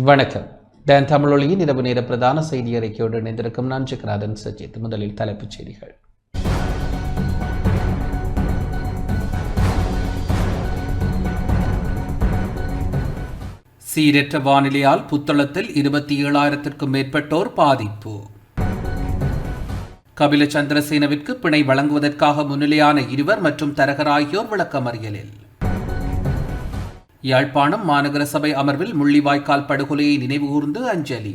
வணக்கம். டான் தமிழொலியின் இரவு நேர பிரதான செய்தி அறிக்கையோடு இணைந்திருக்கும் நான் ஜெகநாதன் சஜித். முதலில் தலைப்புச் செய்திகள். சீரற்ற வானிலையால் புத்தளத்தில் 27,000க்கும் மேற்பட்டோர் பாதிப்பு. கபில சந்திரசேனவிற்கு பிணை வழங்குவதற்காக முன்னிலையான இருவர் மற்றும் தரகர் ஆகியோர் விளக்கமறியலில். யாழ்ப்பாணம் மாநகர சபை அமர்வில் முள்ளிவாய்க்கால் படுகொலையை நினைவுகூர்ந்து அஞ்சலி.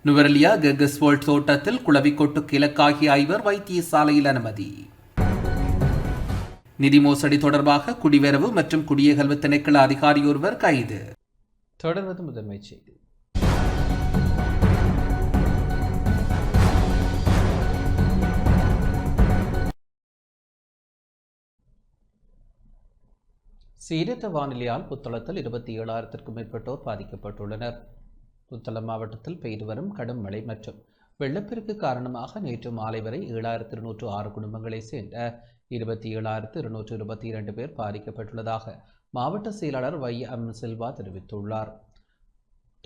நுவரெலியா கெகஸ்வோல்ட் தோட்டத்தில் குளவிக்கொட்டுக்கு இலக்காகிய 5 வைத்தியசாலையில் அனுமதி. நிதி மோசடி தொடர்பாக குடிவரவு மற்றும் குடியகல்வு திணைக்கள அதிகாரியொருவர் கைது. தொடர்வது முதன்மை செய்தி. சீரற்ற வானிலையால் புத்தளத்தில் 27,000க்கும் மேற்பட்டோர் பாதிக்கப்பட்டுள்ளனர். புத்தளம் மாவட்டத்தில் பெய்து வரும் கடும் மழை மற்றும் வெள்ளப்பெருக்கு காரணமாக நேற்று மாலை வரை 7,206 குடும்பங்களைச் சேர்ந்த 27,222 பேர் பாதிக்கப்பட்டுள்ளதாக மாவட்ட செயலாளர் Y.M. சில்வா தெரிவித்துள்ளார்.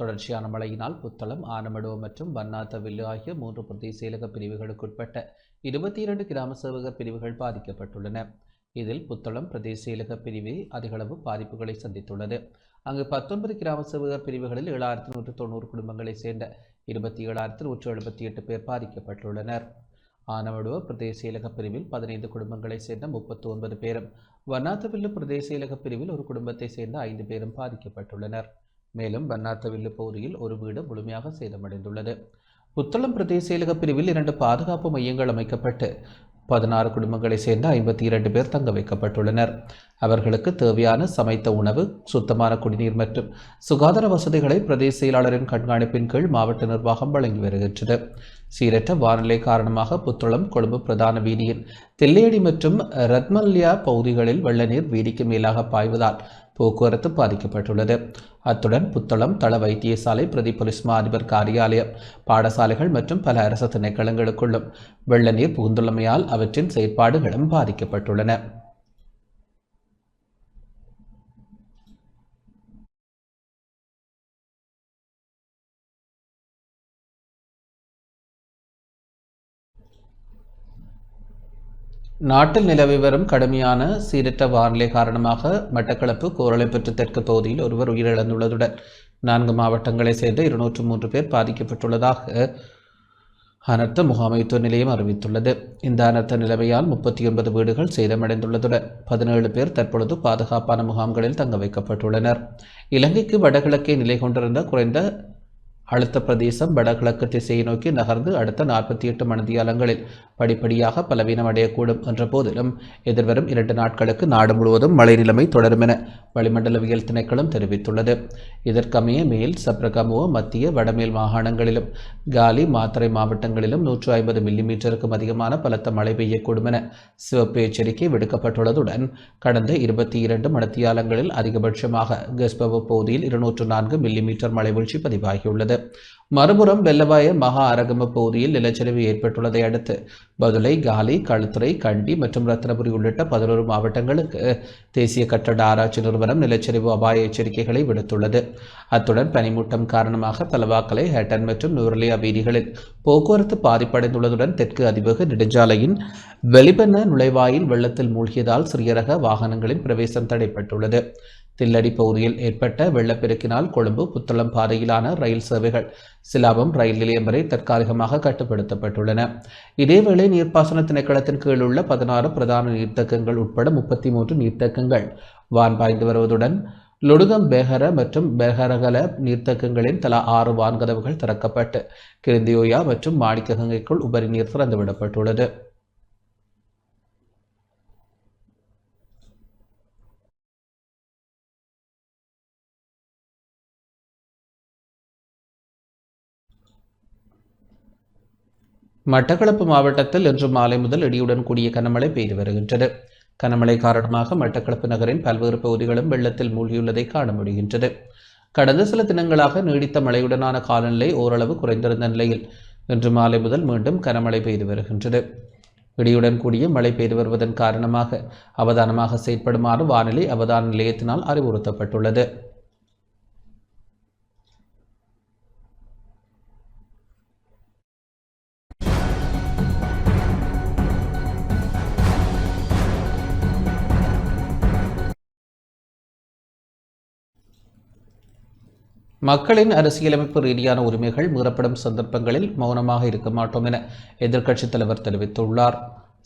தொடர்ச்சியான மழையினால் புத்தளம், ஆனமடுவ மற்றும் வன்னாத்தவில்லு ஆகிய 3 பிரதேச செயலக பிரிவுகளுக்குட்பட்ட 22 கிராம சேவகர் பிரிவுகள் பாதிக்கப்பட்டுள்ளன. இதில் புத்தளம் பிரதேச செயலக பிரிவு அதிகளவு பாதிப்புகளை சந்தித்துள்ளது. அங்கு 19 கிராம சேவகர் பிரிவுகளில் 7,190 குடும்பங்களைச் சேர்ந்த 27,178 பேர் பாதிக்கப்பட்டுள்ளனர். ஆனமடுவ பிரதேச செயலக பிரிவில் 15 குடும்பங்களைச் சேர்ந்த 39 பேரும், வன்னாத்தவில்லு பிரதேச செயலக பிரிவில் ஒரு குடும்பத்தைச் சேர்ந்த 5 பேரும் பாதிக்கப்பட்டுள்ளனர். மேலும் வன்னாத்தவில்லு பகுதியில் ஒரு வீடு முழுமையாக சேதமடைந்துள்ளது. புத்தளம் பிரதேச செயலக பிரிவில் 2 பாதுகாப்பு மையங்கள் அமைக்கப்பட்டு 16 குடும்பங்களைச் சேர்ந்த 52 பேர் தங்க வைக்கப்பட்டுள்ளனர். அவர்களுக்கு தேவையான சமைத்த உணவு, சுத்தமான குடிநீர் மற்றும் சுகாதார வசதிகளை பிரதேச செயலாளரின் கண்காணிப்பின் கீழ் மாவட்ட நிர்வாகம் வழங்கி வருகின்றது. சீரற்ற வானிலை காரணமாக புத்தளம், கொழும்பு பிரதான வீதியின் தில்லையடி மற்றும் ரத்மல்யா பகுதிகளில் வெள்ள நீர் வீதிக்கு மேலாக பாய்வதால் போக்குவரத்து பாதிக்கப்பட்டுள்ளது. அத்துடன் புத்தளம் தள வைத்தியசாலை, பிரதி போலீஸ் மா அதிபர் காரியாலயம், பாடசாலைகள் மற்றும் பல அரசு திணைக்களங்களுக்குள்ளும் வெள்ள நீர் புகுந்துள்ளமையால் அவற்றின் செயற்பாடுகளும் பாதிக்கப்பட்டுள்ளன. நாட்டில் நிலவி வரும் கடுமையான சீரற்ற வானிலை காரணமாக மட்டக்களப்பு, கோரளைப்பற்று தெற்கு பகுதியில் ஒருவர் உயிரிழந்துள்ளதுடன் 4 மாவட்டங்களைச் சேர்ந்த 203 பேர் பாதிக்கப்பட்டுள்ளதாக அனர்த்த முகாமைத்துவ நிலையம் அறிவித்துள்ளது. இந்த அனர்த்த நிலைமையால் 39 வீடுகள் சேதமடைந்துள்ளதுடன் 17 பேர் தற்பொழுது பாதுகாப்பான முகாம்களில் தங்க வைக்கப்பட்டுள்ளனர். இலங்கைக்கு வடகிழக்கே நிலை கொண்டிருந்த குறைந்த அழுத்த பிரதேசம் வடகிழக்கு திசையை நோக்கி நகர்ந்து அடுத்த 48 மணித்தியாலங்களில் படிப்படியாக பலவீனம் அடையக்கூடும் என்ற போதிலும் எதிர்வரும் 2 நாட்களுக்கு நாடு முழுவதும் மழை நிலைமை தொடரும் என வளிமண்டலவியல் திணைக்களம் தெரிவித்துள்ளது. இதற்கமைய மேல் சப்ரகமுவ, மத்திய, வடமேல் மாகாணங்களிலும் காலி, மாத்தறை மாவட்டங்களிலும் 150 மில்லிமீட்டருக்கும் அதிகமான பலத்த மழை பெய்யக்கூடும் என சிவப்பு எச்சரிக்கை விடுக்கப்பட்டுள்ளதுடன் கடந்த 22 மணித்தியாலங்களில் அதிகபட்சமாக கஸ்பவ பகுதியில் 204 மில்லிமீட்டர் மழை வீழ்ச்சி பதிவாகியுள்ளது. மறுபுறம் வெள்ளவாய மகா அரகம பகுதியில் நிலச்சரிவு ஏற்பட்டுள்ளதை அடுத்து பதுளை, காலி, களுத்துறை, கண்டி மற்றும் ரத்னபுரி உள்ளிட்ட 11 மாவட்டங்களுக்கு தேசிய கட்டட ஆராய்ச்சி நிறுவனம் நிலச்சரிவு அபாய எச்சரிக்கைகளை விடுத்துள்ளது. அத்துடன் பனிமூட்டம் காரணமாக தலவாக்கலை, ஹேட்டன் மற்றும் நுவரெலியா வீதிகளில் போக்குவரத்து பாதிப்படைந்துள்ளதுடன் தெற்கு அதிவேக நெடுஞ்சாலையின் வெளிபென்ன நுழைவாயில் வெள்ளத்தில் மூழ்கியதால் சிறிய ரக வாகனங்களின் பிரவேசம் தடைப்பட்டுள்ளது. தில்லடி பகுதியில் ஏற்பட்ட வெள்ளப்பெருக்கினால் கொழும்பு, புத்தளம் பாதையிலான ரயில் சேவைகள் சிலாபம் ரயில் நிலையம் வரை தற்காலிகமாக கட்டுப்படுத்தப்பட்டுள்ளன. இதேவேளை நீர்ப்பாசன திணைக்களத்தின் கீழ் உள்ள 16 பிரதான நீர்த்தேக்கங்கள் உட்பட 33 நீர்த்தேக்கங்கள் வான் பாய்ந்து வருவதுடன் லொடுகம், பேகர மற்றும் பெஹரகல நீர்த்தேக்கங்களின் தலா 6 வான்கதவுகள் திறக்கப்பட்டு கிரிந்தியோயா மற்றும் மாணிக்ககங்கைக்குள் உபரி நீர் திறந்துவிடப்பட்டுள்ளது. மட்டக்களப்பு மாவட்டத்தில் இன்று மாலை முதல் இடியுடன் கூடிய கனமழை பெய்து வருகின்றது. கனமழை காரணமாக மட்டக்களப்பு நகரின் பல்வேறு பகுதிகளும் வெள்ளத்தில் மூழ்கியுள்ளதை காண முடிகின்றது. கடந்த சில தினங்களாக நீடித்த மழையுடனான காலநிலை ஓரளவு குறைந்திருந்த நிலையில் இன்று மாலை முதல் மீண்டும் கனமழை பெய்து வருகின்றது. இடியுடன் கூடிய மழை பெய்து வருவதன் காரணமாக அவதானமாக செயற்படுமாறு வானிலை அவதான நிலையத்தினால் அறிவுறுத்தப்பட்டுள்ளது. மக்களின் அரசியலமைப்பு ரீதியான உரிமைகள் மீறப்படும் சந்தர்ப்பங்களில் மௌனமாக இருக்க மாட்டோம் என எதிர்க்கட்சித் தலைவர் தெரிவித்துள்ளார்.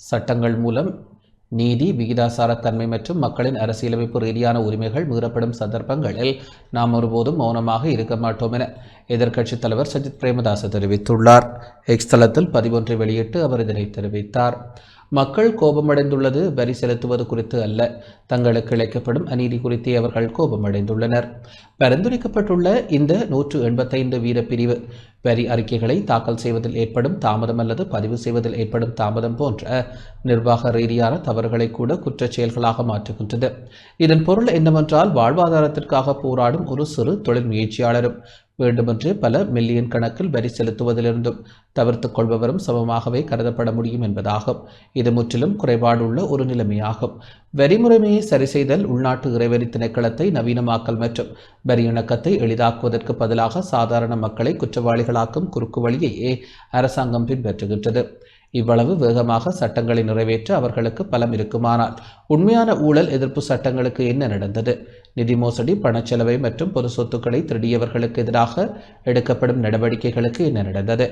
சட்டங்கள் மூலம் நீதி, விகிதாசார தன்மை மற்றும் மக்களின் அரசியலமைப்பு ரீதியான உரிமைகள் மீறப்படும் சந்தர்ப்பங்களில் நாம் ஒருபோதும் மௌனமாக இருக்க மாட்டோம் என எதிர்க்கட்சித் தலைவர் சஜித் பிரேமதாச தெரிவித்துள்ளார். எக்ஸ் தளத்தில் பதிவொன்றை வெளியிட்டு அவர் இதனை தெரிவித்தார். மக்கள் கோபமடைந்துள்ளது வரி செலுத்துவது குறித்து அல்ல, தங்களுக்கு இழைக்கப்படும் அநீதி குறித்தே அவர்கள் கோபமடைந்துள்ளனர். பரிந்துரைக்கப்பட்டுள்ள இந்த 185 வீத பிரிவு வரி அறிக்கைகளை தாக்கல் செய்வதில் ஏற்படும் தாமதம் அல்லது பதிவு செய்வதில் ஏற்படும் தாமதம் போன்ற நிர்வாக ரீதியான தவறுகளை கூட குற்றச் செயல்களாக மாற்றுகின்றது. இதன் பொருள் என்னவென்றால், வாழ்வாதாரத்திற்காக போராடும் ஒரு சிறு தொழில் முயற்சியாளரும் வேண்டுமென்றே பல மில்லியன் கணக்கில் வரி செலுத்துவதிலிருந்தும் தவிர்த்துக் கொள்பவரும் சமமாகவே கருதப்பட முடியும் என்பதாகும். இது முற்றிலும் குறைபாடுள்ள ஒரு நிலைமையாகும். வரி முறைமையை சரி செய்தல், உள்நாட்டு இறைவரி திணைக்களத்தை நவீனமாக்கல் மற்றும் வரி இணக்கத்தை எளிதாக்குவதற்கு பதிலாக சாதாரண மக்களை குற்றவாளிகளாக்கும் குறுக்கு வழியையே அரசாங்கம் பின்பற்றுகின்றது. இவ்வளவு வேகமாக சட்டங்களை நிறைவேற்ற அவர்களுக்கு பலம் இருக்குமானால் உண்மையான ஊழல் எதிர்ப்பு சட்டங்களுக்கு என்ன நடந்தது? நிதி மோசடி, பணச்செலவை மற்றும் பொது சொத்துக்களை திருடியவர்களுக்கு எதிராக எடுக்கப்படும் நடவடிக்கைகளுக்கு என்ன நடந்தது?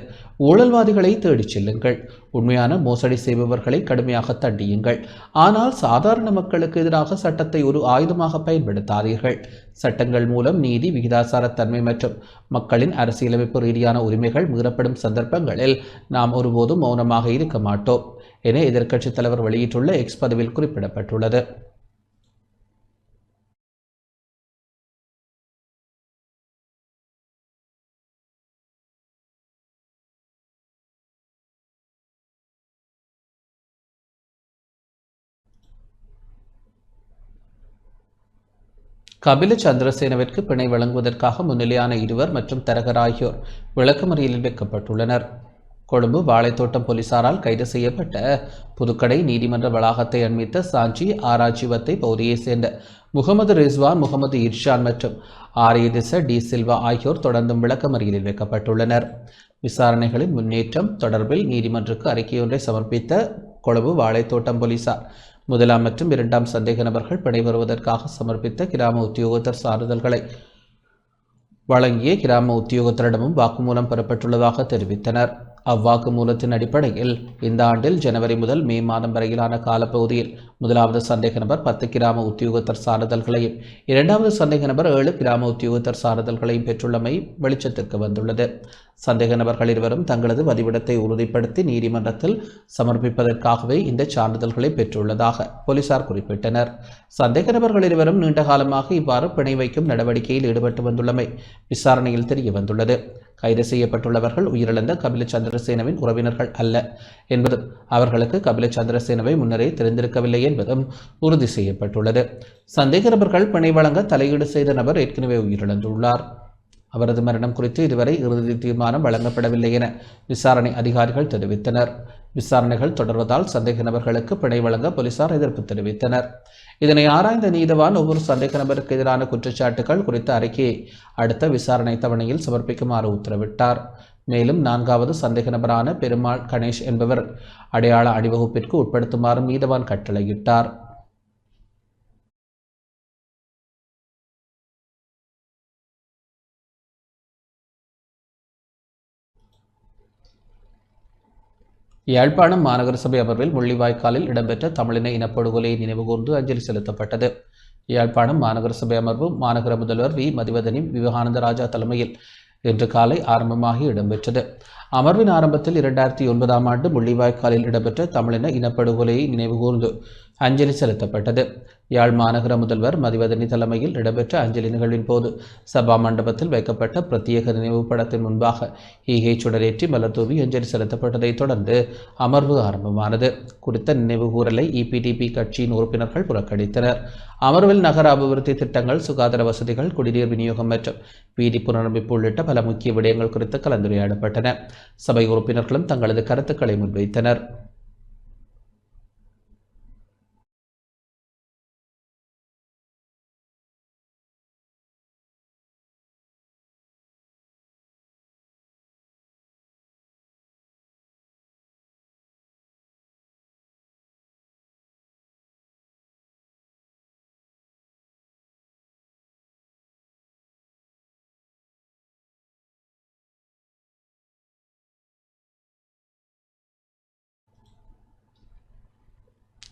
ஊழல்வாதிகளை தேடிச் செல்லுங்கள், உண்மையான மோசடி செய்பவர்களை கடுமையாக தண்டியுங்கள். ஆனால் சாதாரண மக்களுக்கு எதிராக சட்டத்தை ஒரு ஆயுதமாக பயன்படுத்தாதீர்கள். சட்டங்கள் மூலம் நீதி, விகிதாசார தன்மை மற்றும் மக்களின் அரசியலமைப்பு ரீதியான உரிமைகள் மீறப்படும் சந்தர்ப்பங்களில் நாம் ஒருபோதும் மௌனமாக இருக்க மாட்டோம் என எதிர்க்கட்சித் தலைவர் வெளியிட்டுள்ள எக்ஸ் பதிவில் குறிப்பிடப்பட்டுள்ளது. கபில சந்திரசேனவிற்கு பிணை வழங்குவதற்காக முன்னிலையான இருவர் மற்றும் தரகர் ஆகியோர் விளக்கமறியலில் வைக்கப்பட்டுள்ளனர். கொழும்பு வாழைத்தோட்டம் போலீசாரால் கைது செய்யப்பட்ட புதுக்கடை நீதிமன்ற வளாகத்தை அண்மித்த சாஞ்சி ஆராய்ச்சிவத்தை பகுதியைச் சேர்ந்த முகமது ரிஸ்வான், முகமது இர்ஷான் மற்றும் ஆரியதிச டி சில்வா ஆகியோர் தொடர்ந்தும் விளக்கமறியலில் வைக்கப்பட்டுள்ளனர். விசாரணைகளின் முன்னேற்றம் தொடர்பில் நீதிமன்றக்கு அறிக்கையொன்றை சமர்ப்பித்த கொழும்பு வாழைத்தோட்டம் போலீசார் முதலாம் மற்றும் இரண்டாம் சந்தேக நபர்கள் பிணை பெறுவதற்காக சமர்ப்பித்த கிராம உத்தியோகத்தர் சான்றிதழ்களை வழங்கிய கிராம உத்தியோகத்தரிடமும் வாக்குமூலம் பெறப்பட்டுள்ளதாக தெரிவித்தனர். அவ்வாக்குமூலத்தின் அடிப்படையில் இந்த ஆண்டில் ஜனவரி முதல் மே மாதம் வரையிலான காலப்பகுதியில் முதலாவது சந்தேக நபர் 10 கிராம உத்தியோகத்தர் சான்றிதழ்களையும், இரண்டாவது சந்தேக நபர் 7 கிராம உத்தியோகத்தர் சான்றிதழ்களையும் பெற்றுள்ளமை வெளிச்சத்திற்கு வந்துள்ளது. சந்தேக நபர்கள் இருவரும் தங்களது வதிவிடத்தை உறுதிப்படுத்தி நீதிமன்றத்தில் சமர்ப்பிப்பதற்காகவே இந்த சான்றிதழ்களை பெற்றுள்ளதாக போலீசார் குறிப்பிட்டனர். சந்தேக நபர்கள் இருவரும் நீண்ட காலமாக இவ்வாறு பிணை வைக்கும் நடவடிக்கையில் ஈடுபட்டு வந்துள்ளமை விசாரணையில் தெரிய வந்துள்ளது. கைது செய்யப்பட்டுள்ளவர்கள் உயிரிழந்த கபில சந்திரசேனவின் உறவினர்கள் அல்ல என்பதும், அவர்களுக்கு கபில சந்திரசேனவை முன்னரே தெரிந்திருக்கவில்லை என்பதும் உறுதி செய்யப்பட்டுள்ளது. சந்தேக நபர்கள் பிணை வழங்க தலையீடு செய்த நபர் ஏற்கனவே உயிரிழந்துள்ளார். அவரது மரணம் குறித்து இதுவரை இறுதி தீர்மானம் வழங்கப்படவில்லை என விசாரணை அதிகாரிகள் தெரிவித்தனர். விசாரணைகள் தொடர்வதால் சந்தேக நபர்களுக்கு பிணை வழங்க போலீசார் எதிர்ப்பு தெரிவித்தனர். இதனை ஆராய்ந்த நீதவான் ஒவ்வொரு சந்தேக நபருக்கு எதிரான குற்றச்சாட்டுகள் குறித்த அறிக்கையை அடுத்த விசாரணை தவணையில் சமர்ப்பிக்குமாறு உத்தரவிட்டார். மேலும் 4வது சந்தேக நபரான பெருமாள் கணேஷ் என்பவர் அடையாள அணிவகுப்பிற்கு உட்படுத்துமாறும் நீதவான் கட்டளையிட்டார். யாழ்ப்பாணம் மாநகர சபை அமர்வில் முள்ளிவாய்க்காலில் இடம்பெற்ற தமிழின இனப்படுகொலையை நினைவுகூர்ந்து அஞ்சலி செலுத்தப்பட்டது. யாழ்ப்பாணம் மாநகர சபை அமர்வு மாநகர முதல்வர் வி. மதிவதனி விவேகானந்த ராஜா தலைமையில் இன்று காலை ஆரம்பமாகி இடம்பெற்றது. அமர்வின் ஆரம்பத்தில் 2009ஆம் ஆண்டு முள்ளிவாய்க்காலில் இடம்பெற்ற தமிழின இனப்படுகொலையை நினைவுகூர்ந்து அஞ்சலி செலுத்தப்பட்டது. யாழ் மாநகர முதல்வர் மதிவதனி தலைமையில் இடம்பெற்ற அஞ்சலி நிகழ்வின் போது சபா மண்டபத்தில் வைக்கப்பட்ட பிரத்யேக நினைவு படத்தின் முன்பாக ஈகை சுடரேற்றி மலர் தூவி அஞ்சலி செலுத்தப்பட்டதைத் தொடர்ந்து அமர்வு ஆரம்பமானது. குறித்த நினைவுகூரலை இபிடிபி கட்சியின் உறுப்பினர்கள் புறக்கணித்தனர். அமர்வில் நகர அபிவிருத்தி திட்டங்கள், சுகாதார வசதிகள், குடிநீர் விநியோகம் மற்றும் வீதி புனரமைப்பு உள்ளிட்ட பல முக்கிய விடயங்கள் குறித்து கலந்துரையாடப்பட்டன. சபை உறுப்பினர்களும் தங்களது கருத்துக்களை முன்வைத்தனர்.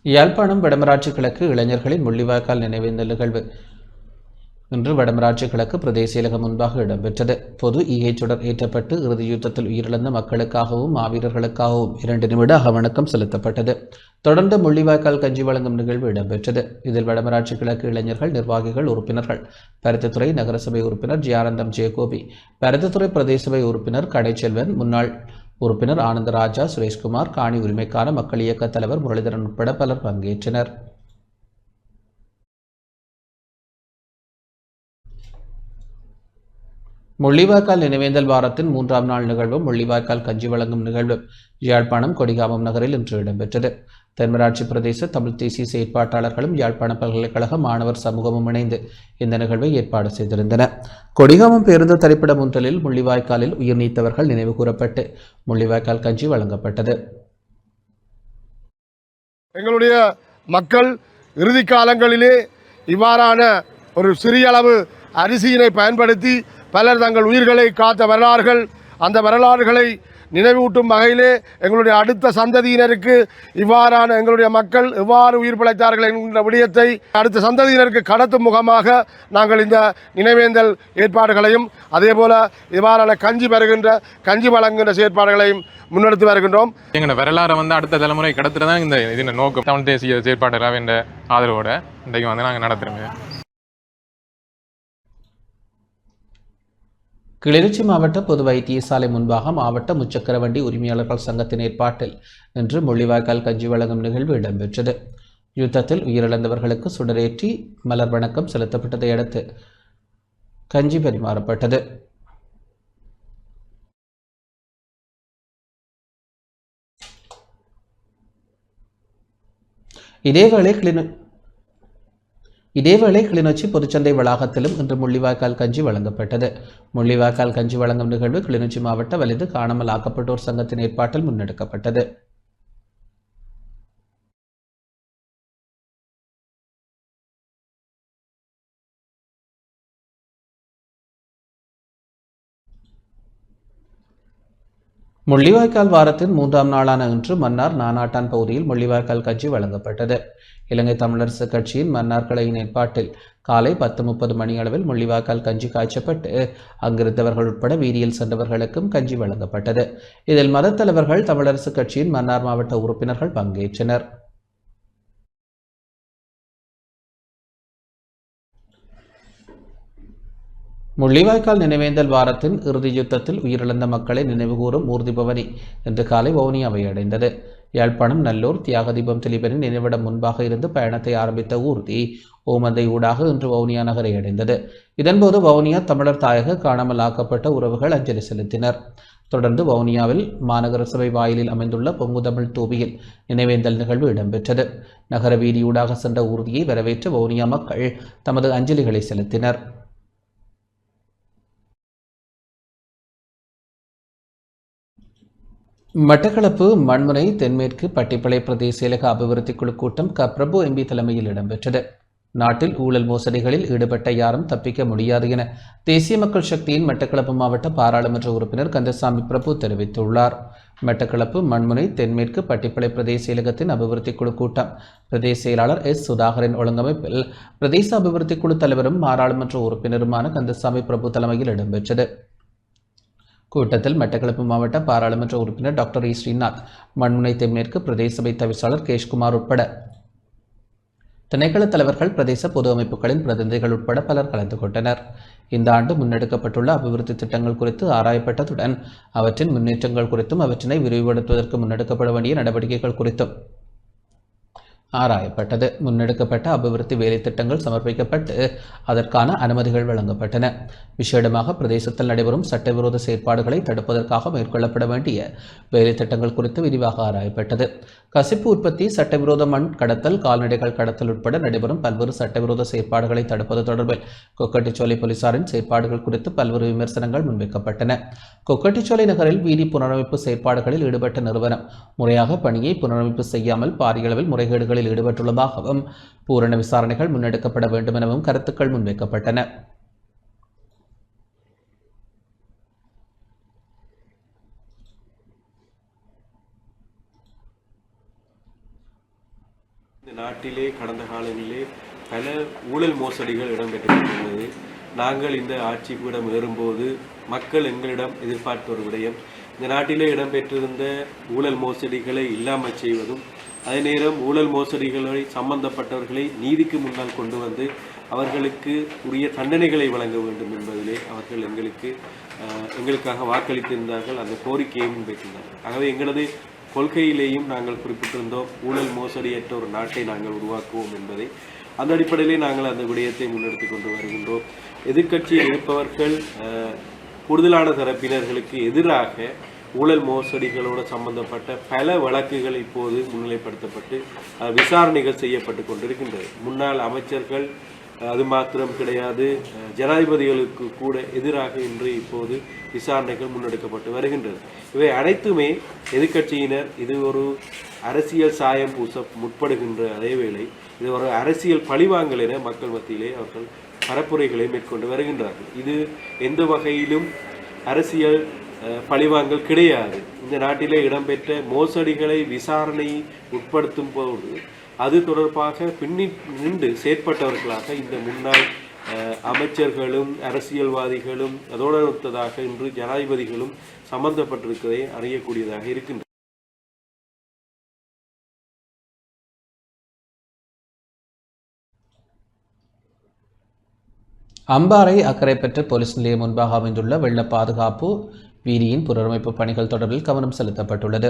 யாழ்ப்பாணம் வடமராட்சி கிழக்கு இளைஞர்களின் முள்ளிவாய்க்கால் நினைவேந்தல் நிகழ்வு இன்று வடமராட்சி கிழக்கு பிரதேச செயலகம் முன்பாக இடம்பெற்றது. பொது சுடர் ஏற்றப்பட்டு இறுதி யுத்தத்தில் உயிரிழந்த மக்களுக்காகவும் மாவீரர்களுக்காகவும் 2 நிமிட அகவணக்கம் செலுத்தப்பட்டது. தொடர்ந்து முள்ளிவாய்க்கால் கஞ்சி வழங்கும் நிகழ்வு இடம்பெற்றது. இதில் வடமராட்சி கிழக்கு இளைஞர்கள், நிர்வாகிகள், உறுப்பினர்கள், பருத்தித்துறை நகரசபை உறுப்பினர் ஜியானந்தம் ஜெயகோபி, பருத்தித்துறை பிரதேச சபை உறுப்பினர் கடைச்செல்வன், முன்னாள் உறுப்பினர் ஆனந்தராஜா, சுரேஷ்குமார், காணி உரிமைக்கான மக்கள் இயக்க தலைவர் முரளிதரன் உட்பட பலர் பங்கேற்றனர். முள்ளிவாய்க்கால் நினைவேந்தல் வாரத்தின் 3ஆம் நாள் நிகழ்வும் முள்ளிவாய்க்கால் கஞ்சி வழங்கும் நிகழ்வும் யாழ்ப்பாணம் கொடிகாமம் நகரில் இன்று இடம்பெற்றது. தென்மராட்சி பிரதேச தமிழ் தேசிய செயற்பாட்டாளர்களும் யாழ்ப்பாண பல்கலைக்கழக மாணவர் சமூகமும் இணைந்து இந்த நிகழ்வை ஏற்பாடு செய்திருந்தன. கொடிகாமம் பேருந்து தரிப்பிட முன்றலில் முள்ளிவாய்க்காலில் உயிர் நீத்தவர்கள் நினைவு கூறப்பட்டு முள்ளிவாய்க்கால் கஞ்சி வழங்கப்பட்டது. எங்களுடைய மக்கள் இறுதி காலங்களிலே இவ்வாறான ஒரு சிறிய அளவு அரிசியினை பயன்படுத்தி பலர் தங்கள் உயிர்களை காத்த வரலாறுகள், அந்த வரலாறுகளை நினைவூட்டும் வகையிலே எங்களுடைய அடுத்த சந்ததியினருக்கு இவ்வாறான எங்களுடைய மக்கள் எவ்வாறு உயிர் பிழைத்தார்கள் என்கின்ற விடயத்தை அடுத்த சந்ததியினருக்கு கடத்தும் முகமாக நாங்கள் இந்த நினைவேந்தல் ஏற்பாடுகளையும் அதேபோல இவ்வாறான கஞ்சி வழங்குகின்ற செயற்பாடுகளையும் முன்னெடுத்து வருகின்றோம். எங்களோட வரலாறை அடுத்த தலைமுறை கடத்துறதான் இந்த இதன் நோக்கம். தமிழ் தேசிய செயற்பாடுகளாக என்ற ஆதரவோட இன்றைக்கு நாங்கள் நடத்துகிறோம். கிளிநொச்சி மாவட்ட பொது வைத்தியசாலை முன்பாக மாவட்ட முச்சக்கர வண்டி உரிமையாளர்கள் சங்கத்தின் ஏற்பாட்டில் இன்று முள்ளிவாய்க்கால் கஞ்சி வழங்கும் நிகழ்வு இடம்பெற்றது. யுத்தத்தில் உயிரிழந்தவர்களுக்கு சுடரேற்றி மலர் வணக்கம் செலுத்தப்பட்டதை அடுத்து கஞ்சி பரிமாறப்பட்டது. இதேவேளை கிளிநொச்சி பொதுச்சந்தை வளாகத்திலும் இன்று முள்ளிவாய்க்கால் கஞ்சி வழங்கப்பட்டது. முள்ளிவாய்க்கால் கஞ்சி வழங்கும் நிகழ்வு கிளிநொச்சி மாவட்ட வலிது காணாமல் ஆக்கப்பட்டோர் சங்கத்தின் ஏற்பாட்டில் முன்னெடுக்கப்பட்டது. முள்ளிவாய்க்கால் வாரத்தின் 3ஆம் நாளான இன்று மன்னார் நானாட்டான் பகுதியில் முள்ளிவாய்க்கால் கஞ்சி வழங்கப்பட்டது. இலங்கை தமிழரசு கட்சியின் மன்னார் கிளையின் ஏற்பாட்டில் காலை 10:30 மணியளவில் முள்ளிவாய்க்கால் கஞ்சி காய்ச்சப்பட்டு அங்கிருந்தவர்கள் உட்பட வீதியில் சென்றவர்களுக்கும் கஞ்சி வழங்கப்பட்டது. இதில் மதத் தலைவர்கள், தமிழரசு கட்சியின் மன்னார் மாவட்ட உறுப்பினர்கள் பங்கேற்றனர். முள்ளிவாய்க்கால் நினைவேந்தல் வாரத்தின் இறுதி யுத்தத்தில் உயிரிழந்த மக்களை நினைவுகூரும் ஊர்திபவனி இன்று காலை வவுனியாவை அடைந்தது. யாழ்ப்பாணம் நல்லூர் தியாகதீபம் திலீபனின் நினைவிடம் முன்பாக இருந்து பயணத்தை ஆரம்பித்த ஊர்தி ஓமந்தை ஊடாக இன்று வவுனியா நகரை அடைந்தது. இதன்போது வவுனியா தமிழர் தாயக காணாமல் ஆக்கப்பட்ட உறவுகள் அஞ்சலி செலுத்தினர். தொடர்ந்து வவுனியாவில் மாநகர சபை வாயிலில் அமைந்துள்ள பொங்குதமிழ் தூபியில் நினைவேந்தல் நிகழ்வு இடம்பெற்றது. நகர வீதியூடாக சென்ற ஊர்தியை வரவேற்று வவுனியா மக்கள் தமது அஞ்சலிகளை செலுத்தினர். மட்டக்களப்பு மண்முனை தென்மேற்கு பட்டிப்பளை பிரதேச செயலக அபிவிருத்தி குழு கூட்டம் பிரபு எம்பி தலைமையில் இடம்பெற்றது. நாட்டில் ஊழல் மோசடிகளில் ஈடுபட்ட யாரும் தப்பிக்க முடியாது என தேசிய மக்கள் சக்தியின் மட்டக்களப்பு மாவட்ட பாராளுமன்ற உறுப்பினர் கந்தசாமி பிரபு தெரிவித்துள்ளார். மட்டக்களப்பு மண்முனை தென்மேற்கு பட்டிப்பளை பிரதேச செயலகத்தின் அபிவிருத்தி குழு கூட்டம் பிரதேச செயலாளர் சுதாகரின் ஒழுங்கமைப்பில் பிரதேச அபிவிருத்தி குழு தலைவரும் பாராளுமன்ற உறுப்பினருமான கந்தசாமி பிரபு தலைமையில் இடம்பெற்றது. கூட்டத்தில் மட்டக்களப்பு மாவட்ட பாராளுமன்ற உறுப்பினர் டாக்டர் ஸ்ரீநாத், மண்முனை தென்மேற்கு பிரதேச சபை தவிசாளர் கேஷ்குமார் உட்பட திணைக்கள தலைவர்கள், பிரதேச பொது அமைப்புகளின் பிரதிநிதிகள் உட்பட பலர் கலந்து கொண்டனர். இந்த ஆண்டு முன்னெடுக்கப்பட்டுள்ள அபிவிருத்தி திட்டங்கள் குறித்து ஆராயப்பட்டதுடன் அவற்றின் முன்னேற்றங்கள் குறித்தும் அவற்றினை விரிவுபடுத்துவதற்கு முன்னெடுக்கப்பட வேண்டிய நடவடிக்கைகள் குறித்தும் ஆராயப்பட்டது. முன்னெடுக்கப்பட்ட அபிவிருத்தி வேலை திட்டங்கள் சமர்ப்பிக்கப்பட்டு அதற்கான அனுமதிகள் வழங்கப்பட்டன. விசேடமாக பிரதேசத்தில் நடைபெறும் சட்டவிரோத செயற்பாடுகளை தடுப்பதற்காக மேற்கொள்ளப்பட வேண்டிய வேலை திட்டங்கள் குறித்து விரிவாக ஆராயப்பட்டது. கசிப்பு உற்பத்தி, சட்டவிரோத மண் கடத்தல், கால்நடைகள் கடத்தல் உட்பட நடைபெறும் பல்வேறு சட்டவிரோத செயற்பாடுகளை தடுப்பது தொடர்பில் கொக்கட்டிச்சோலை போலீசாரின் செயற்பாடுகள் குறித்து பல்வேறு விமர்சனங்கள் முன்வைக்கப்பட்டன. கொக்கட்டிச்சோலை நகரில் வீதி புனரமைப்பு செயற்பாடுகளில் ஈடுபட்ட நிறுவனம் முறையாக பணியை புனரமைப்பு செய்யாமல் பாரிய அளவில் முறைகேடுகளில் ஈடுபட்டுள்ளதாகவும் பூரண விசாரணைகள் முன்னெடுக்கப்பட வேண்டும் எனவும் கருத்துக்கள் முன்வைக்கப்பட்டன. நாட்டிலே கடந்த காலங்களிலே பல ஊழல் மோசடிகள் இடம்பெற்றிருக்கிறது. நாங்கள் இந்த ஆட்சி பீடம் ஏறும்போது மக்கள் எங்களிடம் எதிர்பார்த்த ஒரு விடயம், இந்த நாட்டிலே இடம்பெற்றிருந்த ஊழல் மோசடிகளை இல்லாமல் செய்வதும், அதே நேரம் ஊழல் மோசடிகளை சம்பந்தப்பட்டவர்களை நீதிக்கு முன்னால் கொண்டு வந்து அவர்களுக்கு உரிய தண்டனைகளை வழங்க வேண்டும் என்பதிலே அவர்கள் எங்களுக்காக வாக்களித்திருந்தார்கள். அந்த கோரிக்கையும் முன்வைத்திருந்தார்கள். ஆகவே எங்களது கொள்கையிலேயும் நாங்கள் குறிப்பிட்டிருந்தோம், ஊழல் மோசடியற்ற ஒரு நாட்டை நாங்கள் உருவாக்குவோம் என்பதை. அந்த அடிப்படையிலே நாங்கள் அந்த விடயத்தை முன்னெடுத்து கொண்டு வருகின்றோம். எதிர்க்கட்சியில் இருப்பவர்கள் கூடுதலான தரப்பினர்களுக்கு எதிராக ஊழல் மோசடிகளோடு சம்பந்தப்பட்ட பல வழக்குகள் இப்போது முன்னிலைப்படுத்தப்பட்டு விசாரணைகள் செய்யப்பட்டு கொண்டிருக்கின்றது. முன்னாள் அமைச்சர்கள் அது மாத்திரம் கிடையாது, ஜனாதிபதிகளுக்கு கூட எதிராக இன்று இப்போது விசாரணைகள் முன்னெடுக்கப்பட்டு வருகின்றது. இவை அனைத்துமே எதிர்க்கட்சியினர் இது ஒரு அரசியல் சாயம் பூச முற்படுகின்ற அதேவேளை இது ஒரு அரசியல் பழிவாங்கல் என மக்கள் மத்தியிலே அவர்கள் பரப்புரைகளை மேற்கொண்டு வருகின்றார்கள். இது எந்த வகையிலும் அரசியல் பழிவாங்கல் கிடையாது. இந்த நாட்டிலே இடம்பெற்ற மோசடிகளை விசாரணை உட்படுத்தும் போது அது தொடர்பாக நின்று செயற்பட்டவர்களாக இந்த முன்னாள் அமைச்சர்களும் அரசியல்வாதிகளும் அதோடு ஒத்ததாக இன்று ஜனாதிபதிகளும் சம்பந்தப்பட்டிருப்பதை அறியக்கூடியதாக இருக்கின்றது. அம்பாறை அக்கரைப்பற்று போலீஸ் நிலையம் முன்பாக அமைந்துள்ள வெள்ள பாதுகாப்பு வீதியின் புனரமைப்பு பணிகள் தொடர்பில் கவனம் செலுத்தப்பட்டுள்ளது.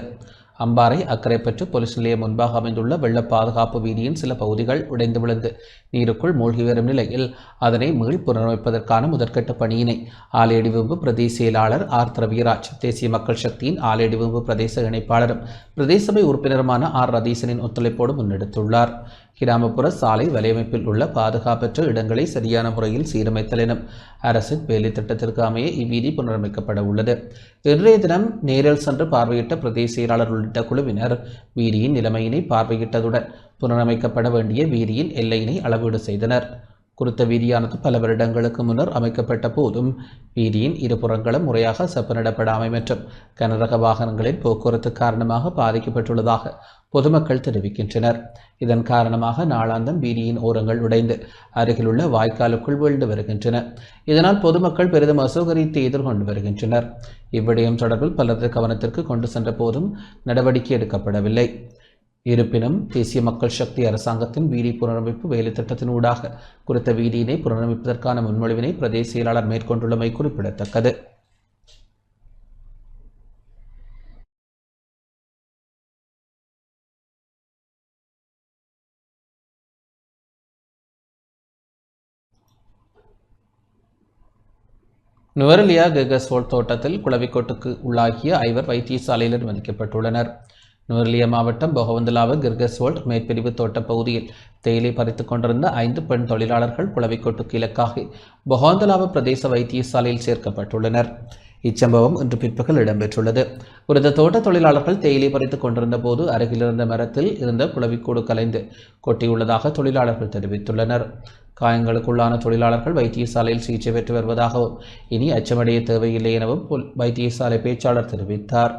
அம்பாறை அக்கரைப்பற்று போலீஸ் நிலையம் முன்பாக அமைந்துள்ள வெள்ள பாதுகாப்பு வீதியின் சில பகுதிகள் உடைந்து விழுந்து நீருக்குள் மூழ்கி வரும் நிலையில் அதனை மீள் புனரமைப்பதற்கான முதற்கட்ட பணியினை ஆலையடிவம்பு பிரதேச செயலாளர் ஆர் திரவியராஜ், தேசிய மக்கள் சக்தியின் ஆலையடிவம்பு பிரதேச இணைப்பாளரும் பிரதேச சபை உறுப்பினருமான ஆர் ரதீசனின் ஒத்துழைப்போடு முன்னெடுத்துள்ளார். கிராமப்புற சாலை வலையமைப்பில் உள்ள பாதுகாப்பற்ற இடங்களை சரியான முறையில் சீரமைத்தல் எனும் அரசின் வேலை திட்டத்திற்கு அமைய இவ்வீதி புனரமைக்கப்பட உள்ளது. இன்றைய தினம் நேரில் சென்று பார்வையிட்ட பிரதேச செயலாளர் உள்ளிட்ட குழுவினர் வீதியின் நிலைமையினை பார்வையிட்டதுடன் புனரமைக்கப்பட வேண்டிய வீதியின் எல்லையினை அளவீடு செய்தனர். குறித்த வீதியானது பல வருடங்களுக்கு முன்னர் அமைக்கப்பட்ட போதும் வீதியின் இருபுறங்களும் முறையாக செப்பனிடப்படாமை மற்றும் கனரக வாகனங்களின் போக்குவரத்து காரணமாக பாதிக்கப்பட்டுள்ளதாக பொதுமக்கள் தெரிவிக்கின்றனர். இதன் காரணமாக நாளாந்தம் வீதியின் ஓரங்கள் உடைந்து அருகிலுள்ள வாய்க்காலுக்குள் வீழ்ந்து வருகின்றன. இதனால் பொதுமக்கள் பெரிதும் அசௌகரியத்தை எதிர்கொண்டு வருகின்றனர். இவ்விடயம் தொடர்பில் பலரது கவனத்திற்கு கொண்டு சென்ற போதும் நடவடிக்கை எடுக்கப்படவில்லை. இருப்பினும் தேசிய மக்கள் சக்தி அரசாங்கத்தின் வீதி புனரமைப்பு வேலை திட்டத்தின் ஊடாக குறித்த வீதியினை புனரமைப்பதற்கான முன்மொழிவினை பிரதேச செயலாளர் மேற்கொண்டுள்ளமை குறிப்பிடத்தக்கது. நுவரெலியா கெகஸ்வோல்ட் தோட்டத்தில் குளவிக்கொட்டுக்கு உள்ளாகிய 5 வைத்தியசாலையில் அனுமதிக்கப்பட்டுள்ளனர். நுவரெலியா மாவட்டம் பொகவந்தலாவு கிர்கஸ்வோல்ட் மேற்பிரிவு தோட்ட பகுதியில் தேயிலை பறித்துக் கொண்டிருந்த 5 பெண் தொழிலாளர்கள் குளவிக்கொட்டுக்கு இலக்காகி பொகவந்தலாவு பிரதேச வைத்தியசாலையில் சேர்க்கப்பட்டுள்ளனர். இச்சம்பவம் இன்று பிற்பகல் இடம்பெற்றுள்ளது. குறித்த தோட்ட தொழிலாளர்கள் தேயிலை பறித்துக் கொண்டிருந்த போது அருகிலிருந்த மரத்தில் இருந்த குளவிக்கூடு கலைந்து கொட்டியுள்ளதாக தொழிலாளர்கள் தெரிவித்துள்ளனர். காயங்களுக்குள்ளான தொழிலாளர்கள் வைத்தியசாலையில் சிகிச்சை பெற்று வருவதாகவும் இனி அச்சமடைய தேவையில்லை எனவும் வைத்தியசாலை பேச்சாளர் தெரிவித்தார்.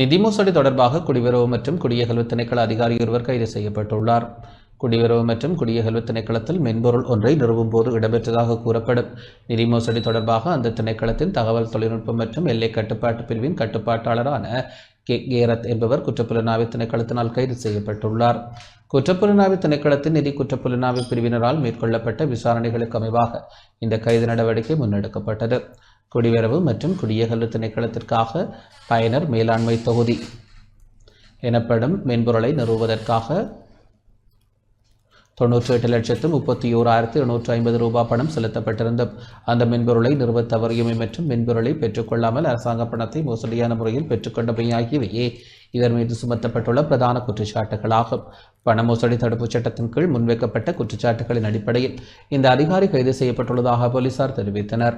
நிதி மோசடி தொடர்பாக குடிவரவு மற்றும் குடியகல்வு திணைக்கள அதிகாரி ஒருவர் கைது செய்யப்பட்டுள்ளார். குடிவரவு மற்றும் குடியகல்வு திணைக்களத்தில் மென்பொருள் ஒன்றை நிறுவும் போது இடம்பெற்றதாக கூறப்படும் நிதி மோசடி தொடர்பாக அந்த திணைக்களத்தின் தகவல் தொழில்நுட்பம் மற்றும் எல்லை கட்டுப்பாட்டு பிரிவின் கட்டுப்பாட்டாளரான கேரத் என்பவர் குற்றப்புலனாய்வு திணைக்களத்தினால் கைது செய்யப்பட்டுள்ளார். குற்றப்புலனாய்வு திணைக்களத்தின் நிதி குற்றப்புலனாய்வு பிரிவினரால் மேற்கொள்ளப்பட்ட விசாரணைகளுக்கு அமைவாக இந்த கைது நடவடிக்கை முன்னெடுக்கப்பட்டது. குடிவரவு மற்றும் குடியகல்வு திணைக்களத்திற்காக பயனர் மேலாண்மை தொகுதி எனப்படும் மென்பொருளை நிறுவுவதற்காக 98,31,250 ரூபாய் பணம் செலுத்தப்பட்டிருந்த அந்த மென்பொருளை நிறுவ தவறியமை மற்றும் மென்பொருளை பெற்றுக்கொள்ளாமல் அரசாங்க பணத்தை மோசடியான முறையில் பெற்றுக்கொண்டமை ஆகியவையே இதன் மீது சுமத்தப்பட்டுள்ள பிரதான குற்றச்சாட்டுகளாகும். பண மோசடி தடுப்புச் சட்டத்தின் கீழ் முன்வைக்கப்பட்ட குற்றச்சாட்டுகளின் அடிப்படையில் இந்த அதிகாரி கைது செய்யப்பட்டுள்ளதாக போலீசார் தெரிவித்தனர்.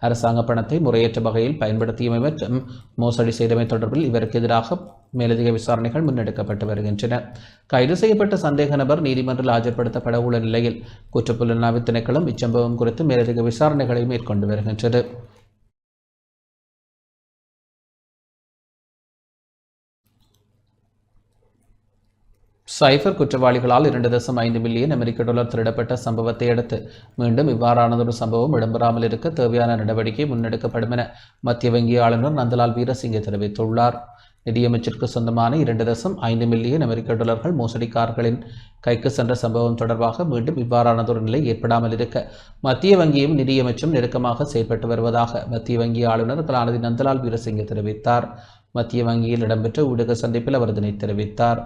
அரசாங்க பணத்தை முறையற்ற வகையில் பயன்படுத்தியமை மற்றும் மோசடி செய்தமை தொடர்பில் இவருக்கு எதிராக மேலதிக விசாரணைகள் முன்னெடுக்கப்பட்டு வருகின்றன. கைது செய்யப்பட்ட சந்தேக நபர் நீதிமன்றில் ஆஜர்படுத்தப்பட உள்ள நிலையில் குற்றப்புலனாய்வு திணைக்களம் இச்சம்பவம் குறித்து மேலதிக விசாரணைகளை மேற்கொண்டு வருகின்றது. சைபர் குற்றவாளிகளால் 2.5 மில்லியன் அமெரிக்க டாலர் திருடப்பட்ட சம்பவத்தை அடுத்து மீண்டும் இவ்வாறானதொரு சம்பவம் இடம்பெறாமல் இருக்க தேவையான நடவடிக்கை முன்னெடுக்கப்படும் என மத்திய வங்கி ஆளுநர் நந்தலால் வீரசிங்க தெரிவித்துள்ளார். நிதியமைச்சருக்கு சொந்தமான 2.5 மில்லியன் அமெரிக்க டாலர்கள் மோசடிக்காரர்களின் கைக்கு சென்ற சம்பவம் தொடர்பாக மீண்டும் இவ்வாறானதொரு நிலை ஏற்படாமல் இருக்க மத்திய வங்கியும் நிதியமைச்சும் நெருக்கமாக செயல்பட்டு வருவதாக மத்திய வங்கி ஆளுநர் கலாநிதி நந்தலால் வீரசிங்க தெரிவித்தார். மத்திய வங்கியில் இடம்பெற்ற ஊடக சந்திப்பில் அவர் இதனை தெரிவித்தார்.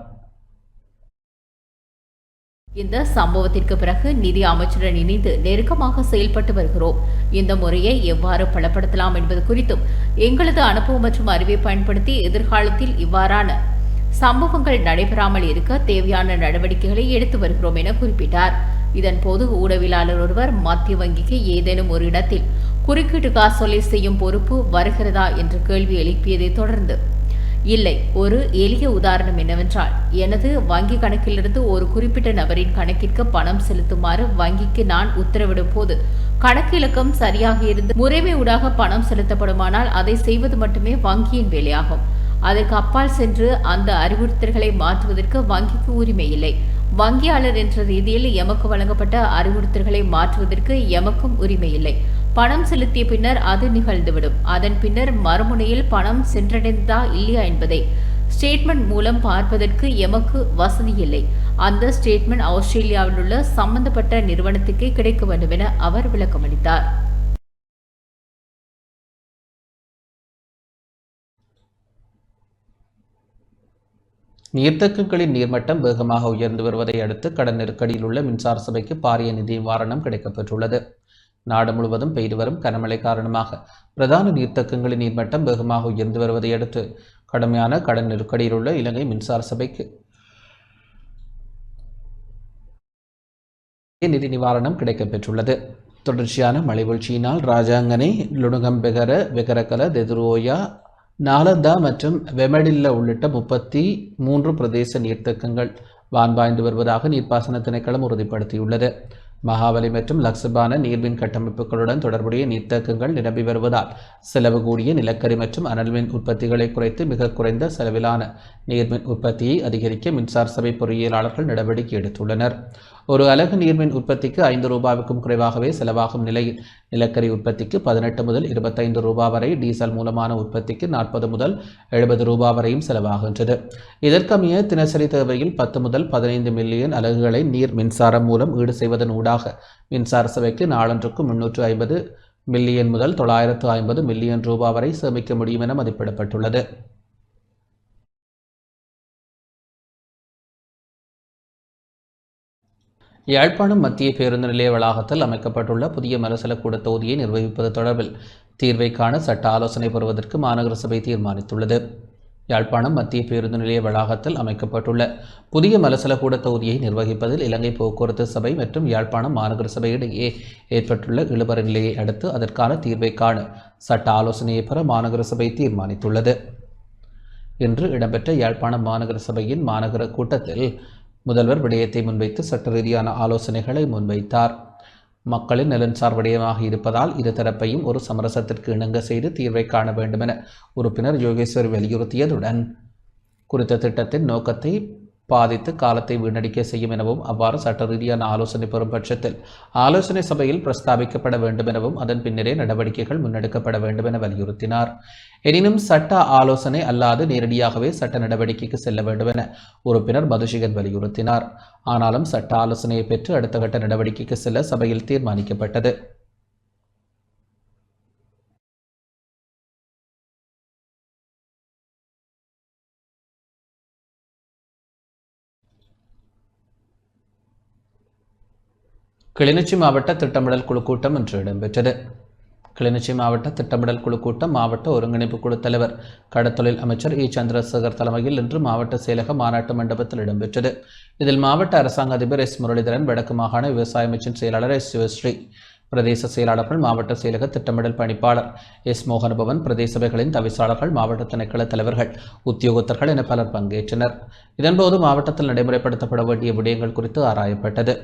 இந்த சம்பவத்திற்கு பிறகு நிதி அமைச்சருடன் இணைந்து நெருக்கமாக செயல்பட்டு வருகிறோம். இந்த முறையை எவ்வாறு பலப்படுத்தலாம் என்பது குறித்தும் எங்களது அனுபவம் மற்றும் அறிவை பயன்படுத்தி எதிர்காலத்தில் இவ்வாறான சம்பவங்கள் நடைபெறாமல் இருக்க தேவையான நடவடிக்கைகளை எடுத்து வருகிறோம் என குறிப்பிட்டார். இதன்போது ஊடகவியலாளர் ஒருவர் மத்திய வங்கிக்கு ஏதேனும் ஒரு இடத்தில் குறுக்கீட்டு காசோலை செய்யும் பொறுப்பு வருகிறதா என்று கேள்வி எழுப்பியதை தொடர்ந்து இல்லை, ஒரு எளிய உதாரணம் என்னவென்றால் எனது வங்கி கணக்கிலிருந்து ஒரு குறிப்பிட்ட நபரின் கணக்கிற்கு பணம் செலுத்துமாறு வங்கிக்கு நான் உத்தரவிடும் போது கணக்கு இலக்கம் சரியாக இருந்து முறைமை ஊடாக பணம் செலுத்தப்படுமானால் அதை செய்வது மட்டுமே வங்கியின் வேலையாகும். அதற்கு அப்பால் சென்று அந்த அறிவுறுத்தல்களை மாற்றுவதற்கு வங்கிக்கு உரிமை இல்லை. வங்கியாளர் என்ற ரீதியில் எமக்கு வழங்கப்பட்ட அறிவுறுத்தல்களை மாற்றுவதற்கு எமக்கும் உரிமை இல்லை. பணம் செலுத்திய பின்னர் அது நிகழ்ந்துவிடும். அதன் பின்னர் மறுமுனையில் பணம் சென்றடைந்ததா இல்லையா என்பதை ஸ்டேட்மெண்ட் மூலம் பார்ப்பதற்கு எமக்கு வசதி இல்லை. அந்த ஸ்டேட்மெண்ட் ஆஸ்திரேலியாவில் உள்ள சம்பந்தப்பட்ட நிறுவனத்துக்கே கிடைக்க வேண்டும் என அவர் விளக்கமளித்தார். நீர்த்தேக்கங்களின் நீர்மட்டம் வேகமாக உயர்ந்து வருவதை அடுத்து கடன் நெருக்கடியில் உள்ள மின்சார சபைக்கு பாரிய நிதி நிவாரணம் கிடைக்கப்பெற்றுள்ளது. நாடு முழுவதும் பெய்து வரும் கனமழை காரணமாக பிரதான நீர்த்தேக்கங்களின் நீர்மட்டம் வேகமாக உயர்ந்து வருவதை அடுத்து கடுமையான கடன் நெருக்கடியில் உள்ள இலங்கை மின்சார சபைக்கு நிதி நிவாரணம் கிடைக்கப்பெற்றுள்ளது. தொடர்ச்சியான மழை வீழ்ச்சியினால் ராஜாங்கனை, லுணுகம்பெகர, வெகரகல, தெதுரோயா, நாலந்தா மற்றும் வெமடில்ல உள்ளிட்ட 33 பிரதேச நீர்த்தேக்கங்கள் வான்பாய்ந்து வருவதாக நீர்ப்பாசன திணைக்களம் உறுதிப்படுத்தியுள்ளது. மகாவலி மற்றும் லக்ஸபான நீர்மின் கட்டமைப்புகளுடன் தொடர்புடைய நீர்த்தேக்கங்கள் நிரம்பி வருவதால் செலவு கூடிய நிலக்கரி மற்றும் அனல்மின் உற்பத்திகளை குறைத்து மிக குறைந்த செலவிலான நீர்மின் உற்பத்தியை அதிகரிக்க மின்சார சபை பொறியியலாளர்கள் நடவடிக்கை எடுத்துள்ளனர். ஒரு அலகு நீர்மின் உற்பத்திக்கு 5 ரூபாவுக்கும் குறைவாகவே செலவாகும் நிலையில் நிலக்கரி உற்பத்திக்கு 18 முதல் 25 ரூபாய் வரை, டீசல் மூலமான உற்பத்திக்கு 40 முதல் 70 ரூபாய் வரையும் செலவாகின்றது. இதற்கமைய தினசரி தேவையில் 10 முதல் 15 மில்லியன் அலகுகளை நீர் மின்சாரம் மூலம் ஈடு செய்வதன் ஊடாக மின்சார சபைக்கு நாளொன்றுக்கு 350 மில்லியன் முதல் 950 மில்லியன் ரூபாய் வரை சேமிக்க முடியும் என மதிப்பிடப்பட்டுள்ளது. யாழ்ப்பாணம் மத்திய பேருந்து நிலைய வளாகத்தில் அமைக்கப்பட்டுள்ள புதிய மலசல கூட தொகுதியை நிர்வகிப்பது தொடர்பில் தீர்வை காண சட்ட ஆலோசனை பெறுவதற்கு மாநகர சபை தீர்மானித்துள்ளது. யாழ்ப்பாணம் மத்திய பேருந்து நிலைய வளாகத்தில் அமைக்கப்பட்டுள்ள புதிய மலசல கூட தொகுதியை நிர்வகிப்பதில் இலங்கை போக்குவரத்து சபை மற்றும் யாழ்ப்பாணம் மாநகர சபை இடையே ஏற்பட்டுள்ள இழுபறி நிலையை அடுத்து அதற்கான தீர்வை காண சட்ட ஆலோசனையை பெற மாநகர சபை தீர்மானித்துள்ளது. இன்று இடம்பெற்ற யாழ்ப்பாணம் மாநகர சபையின் மாநகர கூட்டத்தில் முதல்வர் விடயத்தை முன்வைத்து சட்ட ரீதியான ஆலோசனைகளை முன்வைத்தார். மக்களின் நலன்சார் விடயமாக இருப்பதால் இரு தரப்பையும் ஒரு சமரசத்திற்கு இணங்க செய்து தீர்வை காண வேண்டும் என உறுப்பினர் யோகேஸ்வர் வலியுறுத்தியதுடன் குறித்த திட்டத்தின் நோக்கத்தை பாதித்து காலத்தை வீணடிக்க செய்யும் எனவும் அவ்வாறு சட்ட ரீதியான ஆலோசனை பெறும் பட்சத்தில் ஆலோசனை சபையில் பிரஸ்தாபிக்கப்பட வேண்டும் எனவும் அதன் பின்னரே நடவடிக்கைகள் முன்னெடுக்கப்பட வேண்டும் என வலியுறுத்தினார். எனினும் சட்ட ஆலோசனை அல்லாது நேரடியாகவே சட்ட நடவடிக்கைக்கு செல்ல வேண்டும் என உறுப்பினர் மதுசிகன் வலியுறுத்தினார். ஆனாலும் சட்ட ஆலோசனையை பெற்று அடுத்த கட்ட நடவடிக்கைக்கு செல்ல சபையில் தீர்மானிக்கப்பட்டது. கிளிநொச்சி மாவட்ட திட்டமிடல் குழு கூட்டம் இன்று இடம்பெற்றது. கிளிநொச்சி மாவட்ட திட்டமிடல் குழு கூட்டம் மாவட்ட ஒருங்கிணைப்பு குழு தலைவர் கடத்தொழில் அமைச்சர் இ சந்திரசேகர் தலைமையில் இன்று மாவட்ட செயலக மாநாட்டு மண்டபத்தில் இடம்பெற்றது. இதில் மாவட்ட அரசாங்க அதிபர் எஸ் முரளிதரன், வடக்கு மாகாண விவசாய அமைச்சின் செயலாளர் எஸ் சிவஸ்ரீ, பிரதேச செயலாளர்கள், மாவட்ட செயலக திட்டமிடல் பணிப்பாளர் எஸ் மோகனபவன், பிரதேச சபைகளின் தவிசாளர்கள், மாவட்ட திணைக்கள தலைவர்கள், உத்தியோகத்தர்கள் என பலர் பங்கேற்றனர். இதன்போது மாவட்டத்தில் நடைமுறைப்படுத்தப்பட வேண்டிய விடயங்கள் குறித்து ஆராயப்பட்டது.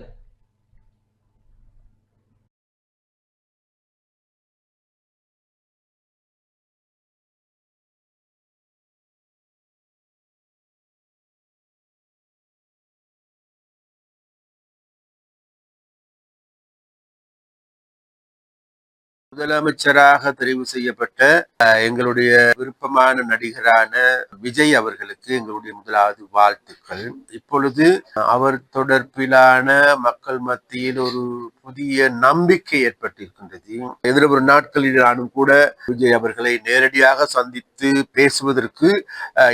முதலமைச்சராக தெரிவு செய்யப்பட்ட எங்களுடைய விருப்பமான நடிகரான விஜய் அவர்களுக்கு எங்களுடைய முதலாவது வாழ்த்துக்கள். இப்பொழுது அவர் தொடர்பிலான மக்கள் மத்தியில் ஒரு புதிய நம்பிக்கை ஏற்பட்டிருக்கின்றது. எதிர்வரும் நாட்களில் நானும் கூட விஜய் அவர்களை நேரடியாக சந்தித்து பேசுவதற்கு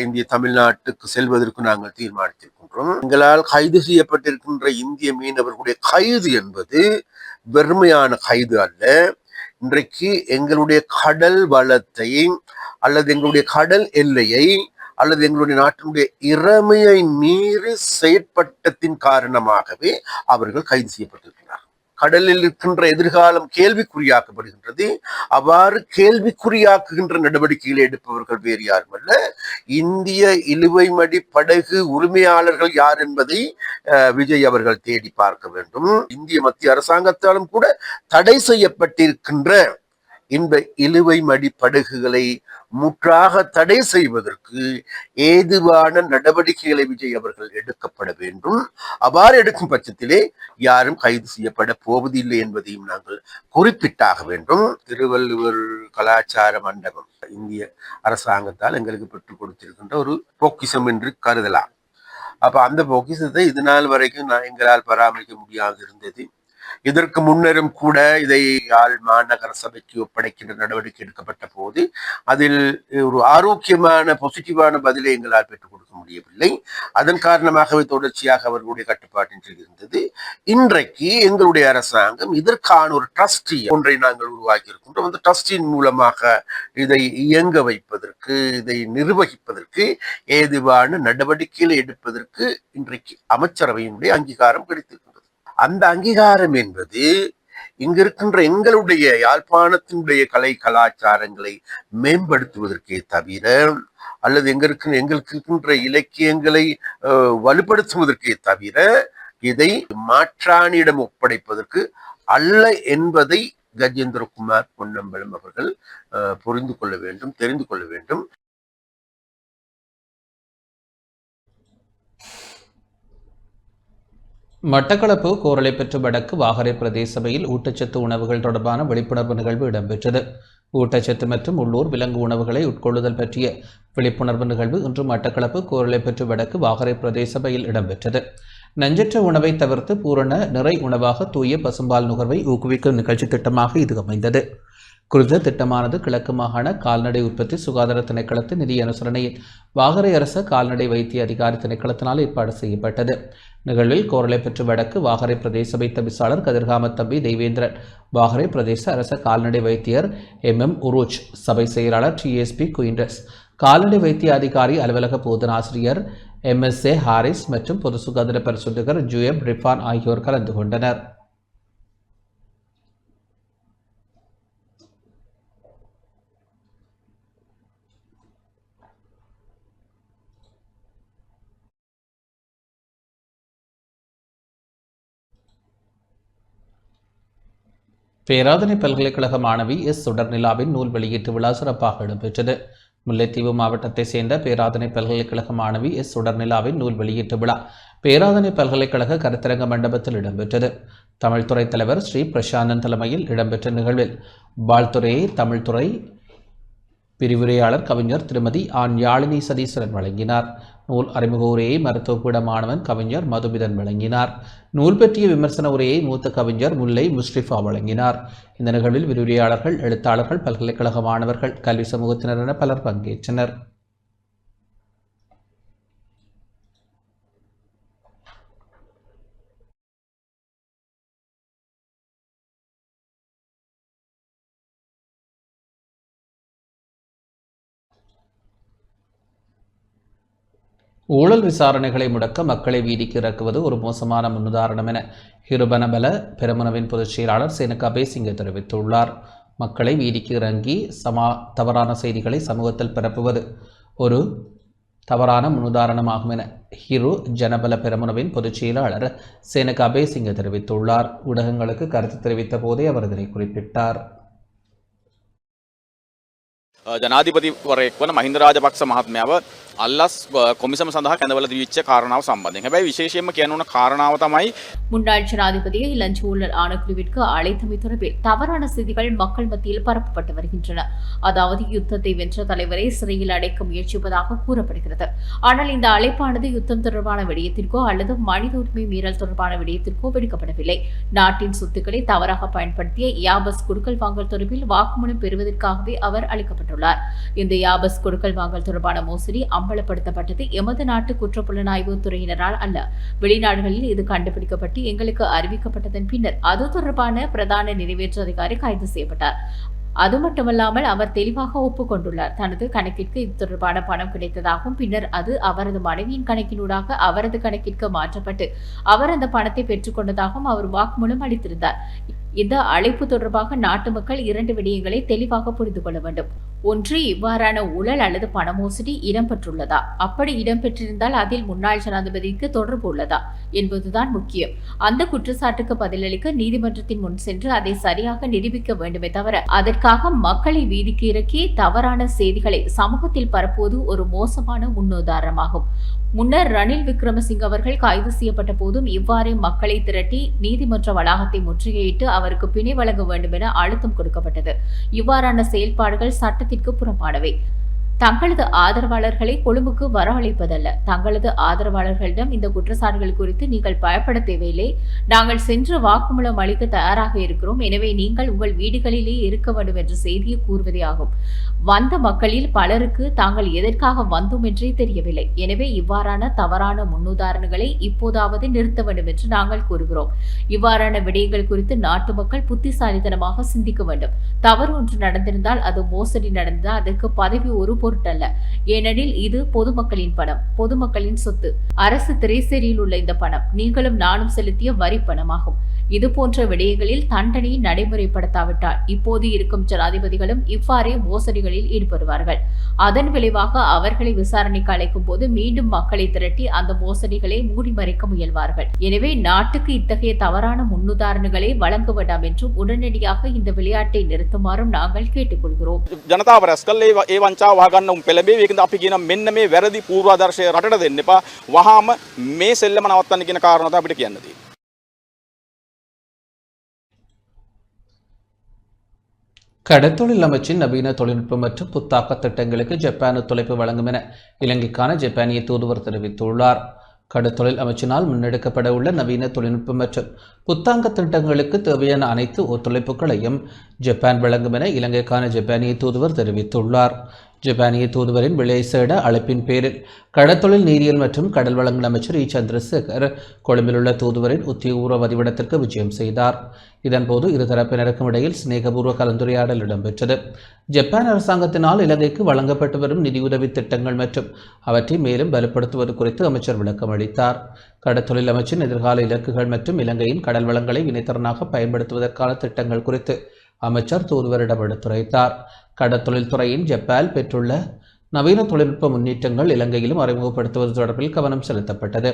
இந்திய தமிழ்நாட்டுக்கு செல்வதற்கு நாங்கள் தீர்மானித்திருக்கின்றோம். எங்களால் கைது செய்யப்பட்டிருக்கின்ற இந்திய மீனவர்களுடைய கைது என்பது வெறுமையான கைது அல்ல. இன்றைக்கு எங்களுடைய கடல் வளத்தை அல்லது எங்களுடைய கடல் எல்லையை அல்லது எங்களுடைய நாட்டினுடைய இறைமையை மீறி செயற்பட்டத்தின் காரணமாகவே அவர்கள் கைது செய்யப்பட்டிருக்கிறார். கடலில் இருக்கின்ற எதிர்காலம் கேள்விக்குறியாக்கப்படுகின்றது. அவ்வாறு கேள்விக்குறியாக்குகின்ற நடவடிக்கைகளை எடுப்பவர்கள் வேறு யாரும் அல்ல, இந்திய இழுவைமடி படகு உரிமையாளர்கள் யார் என்பதை விஜய் அவர்கள் தேடி பார்க்க வேண்டும். இந்திய மத்திய அரசாங்கத்தாலும் கூட தடை செய்யப்பட்டிருக்கின்ற இந்த இழுவை மடி படகுகளை முற்றாக தடை செய்வதற்கு ஏதுவான நடவடிக்கைகளை விஜய் அவர்கள் எடுக்கப்பட வேண்டும். அவ்வாறு எடுக்கும் பட்சத்திலே யாரும் கைது செய்யப்பட போவதில்லை என்பதையும் நாங்கள் குறிப்பிட்டாக வேண்டும். திருவள்ளுவர் கலாச்சார மண்டபம் இந்திய அரசாங்கத்தால் எங்களுக்கு பெற்றுக் கொடுத்திருக்கின்ற ஒரு பொக்கிஷம் என்று கருதலாம். அப்ப அந்த பொக்கிஷத்தை இது நாள் வரைக்கும் எங்களால் பராமரிக்க முடியாது இருந்தது. இதற்கு முன்னரும் கூட இதை யாழ் மாநகர சபைக்கு ஒப்படைக்கின்ற நடவடிக்கை எடுக்கப்பட்ட போது அதில் ஒரு ஆரோக்கியமான பாசிட்டிவான பதிலை எங்களால் பெற்றுக் கொடுக்க முடியவில்லை. அதன் காரணமாகவே தொடர்ச்சியாக அவர்களுடைய கட்டுப்பாட்டின் கீழ் இருந்தது. இன்றைக்கு எங்களுடைய அரசாங்கம் இதற்கான ஒரு ட்ரஸ்டி ஒன்றை நாங்கள் உருவாக்கி இருக்கின்றோம். அந்த ட்ரஸ்டின் மூலமாக இதை இயங்க வைப்பதற்கு, இதை நிர்வகிப்பதற்கு, ஏதுவான நடவடிக்கைகளை எடுப்பதற்கு இன்றைக்கு அமைச்சரவையினுடைய அங்கீகாரம் கிடைத்திருக்கின்றது. அந்த அங்கீகாரம் என்பது இங்க இருக்கின்ற எங்களுடைய யாழ்ப்பாணத்தினுடைய கலை கலாச்சாரங்களை மேம்படுத்துவதற்கே தவிர அல்லது எங்களுக்கு இருக்கின்ற இலக்கியங்களை வலுப்படுத்துவதற்கே தவிர இதை மாற்றானிடம் ஒப்படைப்பதற்கு அல்ல என்பதை கஜேந்திரகுமார் பொன்னம்பலம் அவர்கள் புரிந்து கொள்ள வேண்டும், தெரிந்து கொள்ள வேண்டும். மட்டக்களப்பு கோரளைப்பற்று வடக்கு வாகரை பிரதேச சபையில் ஊட்டச்சத்து உணவுகள் தொடர்பான விழிப்புணர்வு நிகழ்வு இடம்பெற்றது. ஊட்டச்சத்து மற்றும் உள்ளூர் விலங்கு உணவுகளை உட்கொள்ளுதல் பற்றிய விழிப்புணர்வு நிகழ்வு இன்று மட்டக்களப்பு கோரளைப்பற்று வடக்கு வாகரை பிரதேச சபையில் இடம்பெற்றது. நஞ்சற்ற உணவை தவிர்த்து பூரண நிறை உணவாக தூய பசும்பால் நுகர்வை ஊக்குவிக்கும் நிகழ்ச்சி திட்டமாக இது அமைந்தது. குறித்த திட்டமானது கிழக்கு மாகாண கால்நடை உற்பத்தி சுகாதார திணைக்களத்தின் நிதி அனுசரணையில் வாகரை அரச கால்நடை வைத்திய அதிகாரி திணைக்களத்தினால் ஏற்பாடு செய்யப்பட்டது. நிகழ்வில் கோரளைப்பற்று வடக்கு வாகரை பிரதேச சபை தவிசாளர் கதிர்காமத்தம்பி தெய்வேந்திரன், வாகரை பிரதேச அரச கால்நடை வைத்தியர் MM உருஜ், சபை செயலாளர் TSP குயின்ரஸ், கால்நடை வைத்திய அதிகாரி அலுவலக போதனாசிரியர் MSA ஹாரிஸ் மற்றும் பொது சுகாதார பரிசோதகர் ஜுயப் ரிஃபான் ஆகியோர் கலந்து கொண்டனர். பேராதனை பல்கலைக்கழக மாணவி சுடர்நிலாவின் நூல் வெளியீட்டு விழா சிறப்பாக இடம்பெற்றது. முல்லைத்தீவு மாவட்டத்தைச் சேர்ந்த பேராதனை பல்கலைக்கழக மாணவி சுடர்நிலாவின் நூல் வெளியீட்டு விழா பேராதனை பல்கலைக்கழக கருத்தரங்க மண்டபத்தில் இடம்பெற்றது. தமிழ்துறை தலைவர் ஸ்ரீ பிரசாந்தன் தலைமையில் இடம்பெற்ற நிகழ்வில் வாழ்த்துறையை தமிழ்துறை பிரிவுரையாளர் கவிஞர் திருமதி யாழினி சதீஸ்வரன் வழங்கினார். நூல் அறிமுக உரையை மருத்துவப்பீட மாணவன் கவிஞர் மதுமிதன் வழங்கினார். நூல் பற்றிய விமர்சன உரையை மூத்த கவிஞர் முல்லை முஸ்ரிஃபா வழங்கினார். இந்த நிகழ்வில் விரிவுரையாளர்கள், எழுத்தாளர்கள், பல்கலைக்கழக மாணவர்கள், கல்வி சமூகத்தினர் என பலர் பங்கேற்றனர். ஊழல் விசாரணைகளை முடக்க மக்களை வீதிக்கு இறக்குவது ஒரு மோசமான முன்னுதாரணம் என ஹிருபனபல பெரமுனவின் பொதுச் செயலாளர் சேனக அபேசிங்க தெரிவித்துள்ளார். மக்களை வீதிக்கு இறங்கி தவறான செய்திகளை சமூகத்தில் பரப்புவது ஒரு தவறான முன்னுதாரணமாகும் என ஹிரு ஜனபல பெரமுனவின் பொதுச் செயலாளர் சேனக அபேசிங்க தெரிவித்துள்ளார். ஊடகங்களுக்கு கருத்து தெரிவித்த போதே அவர் இதனை குறிப்பிட்டார். ජනාධිපතිවරයෙක් වන මහින්ද රාජපක්ෂ මහත්මයාව අල්ලස් කොමිසම සඳහා කැඳවල දීච්ච කාරණාව සම්බන්ධයෙන්. හැබැයි විශේෂයෙන්ම කියන්න ඕන කාරණාව තමයි முன்னாள் ஜனாதிபதியை லஞ்ச ஊழல் ஆணைக்குழுவிற்கு அழைத்தமை தொடர்பில் தவறான செய்திகள் மக்கள் மத்தியில் பரப்பப்பட்டு வருகின்றன. அதாவது யுத்தத்தை வென்ற தலைவரை சிறையில் அடைக்க முயற்சிப்பதாக கூறப்படுகிறது. ஆனால் இந்த அழைப்பானது யுத்தம் தொடர்பான விடயத்திற்கோ அல்லது மனித உரிமை மீறல் தொடர்பான விடயத்திற்கோ விடுக்கப்படவில்லை. நாட்டின் சொத்துக்களை தவறாக பயன்படுத்திய யாபஸ் கொடுக்கல் வாங்கல் தொடர்பில் வாக்குமூலம் பெறுவதற்காகவே அவர் அளிக்கப்பட்டுள்ளார். இந்த யாபஸ் கொடுக்கல் வாங்கல் தொடர்பான மோசடி அம்பலப்படுத்தப்பட்டது எமது நாட்டு குற்றப்புலனாய்வு துறையினரால் அல்ல. வெளிநாடுகளில் இது கண்டுபிடிக்கப்பட்டு எங்களுக்கு அறிவிக்கப்பட்டதன் பின்னர் அது தொடர்பான பிரதான நிறைவேற்று அதிகாரி கைது செய்யப்பட்டார். அது மட்டுமல்லாமல் அவர் தெளிவாக ஒப்புக்கொண்டுள்ளார். தனது கணக்கிற்கு இது தொடர்பான பணம் கிடைத்ததாகவும் பின்னர் அது அவரது மனைவியின் கணக்கினூடாக அவரது கணக்கிற்கு மாற்றப்பட்டு அவர் அந்த பணத்தை பெற்றுக்கொண்டதாகவும் அவர் வாக்குமூலம் அளித்திருந்தார். இந்த அழைப்பு தொடர்பாக நாட்டு மக்கள் 2 விடயங்களை தெளிவாக புரிந்து கொள்ள வேண்டும். ஒன்று, இவ்வாறான ஊழல் அல்லது பண மோசடி இடம்பெற்றுள்ளதா, அப்படி இடம்பெற்றிருந்தால் அதில் முன்னாள் ஜனாதிபதிக்கு தொடர்பு உள்ளதா என்பதுதான் முக்கியம். அந்த குற்றச்சாட்டுக்கு பதிலளிக்க நீதிமன்றத்தின் முன் சென்று அதை சரியாக நிரூபிக்க வேண்டுமே தவிர அதற்காக மக்களை வீதிக்கு இறக்கி தவறான செய்திகளை சமூகத்தில் பரப்புவது ஒரு மோசமான முன்னுதாரணமாகும். முன்னர் ரணில் விக்ரமசிங்க அவர்கள் கைது செய்யப்பட்ட போதும் இவ்வாறே மக்களை திரட்டி நீதிமன்ற வளாகத்தை முற்றுகையிட்டு அவருக்கு பிணை வழங்க வேண்டும் என அழுத்தம் கொடுக்கப்பட்டது. இவ்வாறான செயல்பாடுகள் சட்டத்திற்கு புறம்பானவை. தங்களது ஆதரவாளர்களை கொழும்புக்கு வரவழைப்பதல்ல. தங்களது ஆதரவாளர்களிடம் இந்த குற்றச்சாட்டுகள் குறித்து நீங்கள் பயப்பட தேவையில்லை. நாங்கள் சென்று வாக்குமூலம் அளிக்க தயாராக இருக்கிறோம். எனவே நீங்கள் உங்கள் வீடுகளிலே இருக்க வேண்டும் என்ற செய்தியை கூறுவதே ஆகும். வந்த மக்களில் பலருக்கு தாங்கள் எதற்காக வந்தோம் என்றே தெரியவில்லை. எனவே இவ்வாறான தவறான முன்னுதாரணங்களை இப்போதாவது நிறுத்த வேண்டும் என்று நாங்கள் கூறுகிறோம். இவ்வாறான விடயங்கள் குறித்து நாட்டு மக்கள் புத்திசாலித்தனமாக சிந்திக்க வேண்டும். தவறு ஒன்று நடந்திருந்தால் அது மோசடி நடந்தால் அதற்கு பதவி ஒரு பொருட்டல்ல. ஏனெனில் இது பொதுமக்களின் பணம், பொதுமக்களின் சொத்து. அரசு திரைசேரியில் உள்ள இந்த பணம் நீங்களும் நானும் செலுத்திய வரி பணமாகும். இது போன்ற விடயங்களில் தண்டனையை நடைமுறைப்படுத்தாவிட்டால் இப்போது இருக்கும் ஜனாதிபதிகளும் இவ்வாறே மோசடிகளில் ஈடுபடுவார்கள். அதன் விளைவாக அவர்களை விசாரணைக்கு அழைக்கும் போது மீண்டும் மக்களை திரட்டி அந்த மோசடிகளை மூடிமறைக்க முயல்வார்கள். எனவே நாட்டுக்கு இத்தகைய தவறான முன்னுதாரணங்களை வழங்க வேண்டாம் என்றும் உடனடியாக இந்த விளையாட்டை நிறுத்துமாறும் நாங்கள் கேட்டுக்கொள்கிறோம். ජනතාව රැස් කළේ ඒ වංචාව වහගන්න පෙළඹේ. ඒකද අපි කියන මෙන්න මේ වැරදි පූර්වාදර්ශය රටට දෙන්න එපා. වහාම මේ සෙල්ලම නවත්තන්න කියන කාරණා තමයි අපිට කියන්න තියෙන්නේ. கடத்தொழில் அமைச்சின் நவீன தொழில்நுட்பம் மற்றும் புத்தாக்க திட்டங்களுக்கு ஜப்பான் ஒத்துழைப்பு வழங்கும் என இலங்கைக்கான ஜப்பானிய தூதுவர் தெரிவித்துள்ளார். கடத்தொழில் அமைச்சினால் முன்னெடுக்கப்பட உள்ள நவீன தொழில்நுட்பம் மற்றும் புத்தாக்க திட்டங்களுக்கு தேவையான அனைத்து ஒத்துழைப்புகளையும் ஜப்பான் வழங்கும் என இலங்கைக்கான ஜப்பானிய தூதுவர் தெரிவித்துள்ளார். ஜப்பானிய தூதுவரின் விசேட அழைப்பின் பேரில் கடத்தொழில் நீரியல் மற்றும் கடல் வளங்கள் அமைச்சர் சந்திரசேகர் கொழும்பில் உள்ள தூதுவரின் உத்தியோகபூர்வ வதிவிடத்திற்கு விஜயம் செய்தார். இதன்போது இருதரப்பினருக்கும் இடையில் சிநேகபூர்வ கலந்துரையாடல் இடம்பெற்றது. ஜப்பான் அரசாங்கத்தினால் இலங்கைக்கு வழங்கப்பட்டு வரும் நிதியுதவி திட்டங்கள் மற்றும் அவற்றை மேலும் வலுப்படுத்துவது குறித்து அமைச்சர் விளக்கம் அளித்தார். கடத்தொழில் அமைச்சின் எதிர்கால இலக்குகள் மற்றும் இலங்கையின் கடல் வளங்களை வினைத்திறனாக பயன்படுத்துவதற்கான திட்டங்கள் குறித்து அமைச்சர் தூதுவரிடம் எடுத்துரைத்தார். கடத்தொழில் துறையின் ஜப்பான் பெற்றுள்ள நவீன தொழில்நுட்ப முன்னேற்றங்கள் இலங்கையிலும் அறிமுகப்படுத்துவது தொடர்பில் கவனம் செலுத்தப்பட்டது.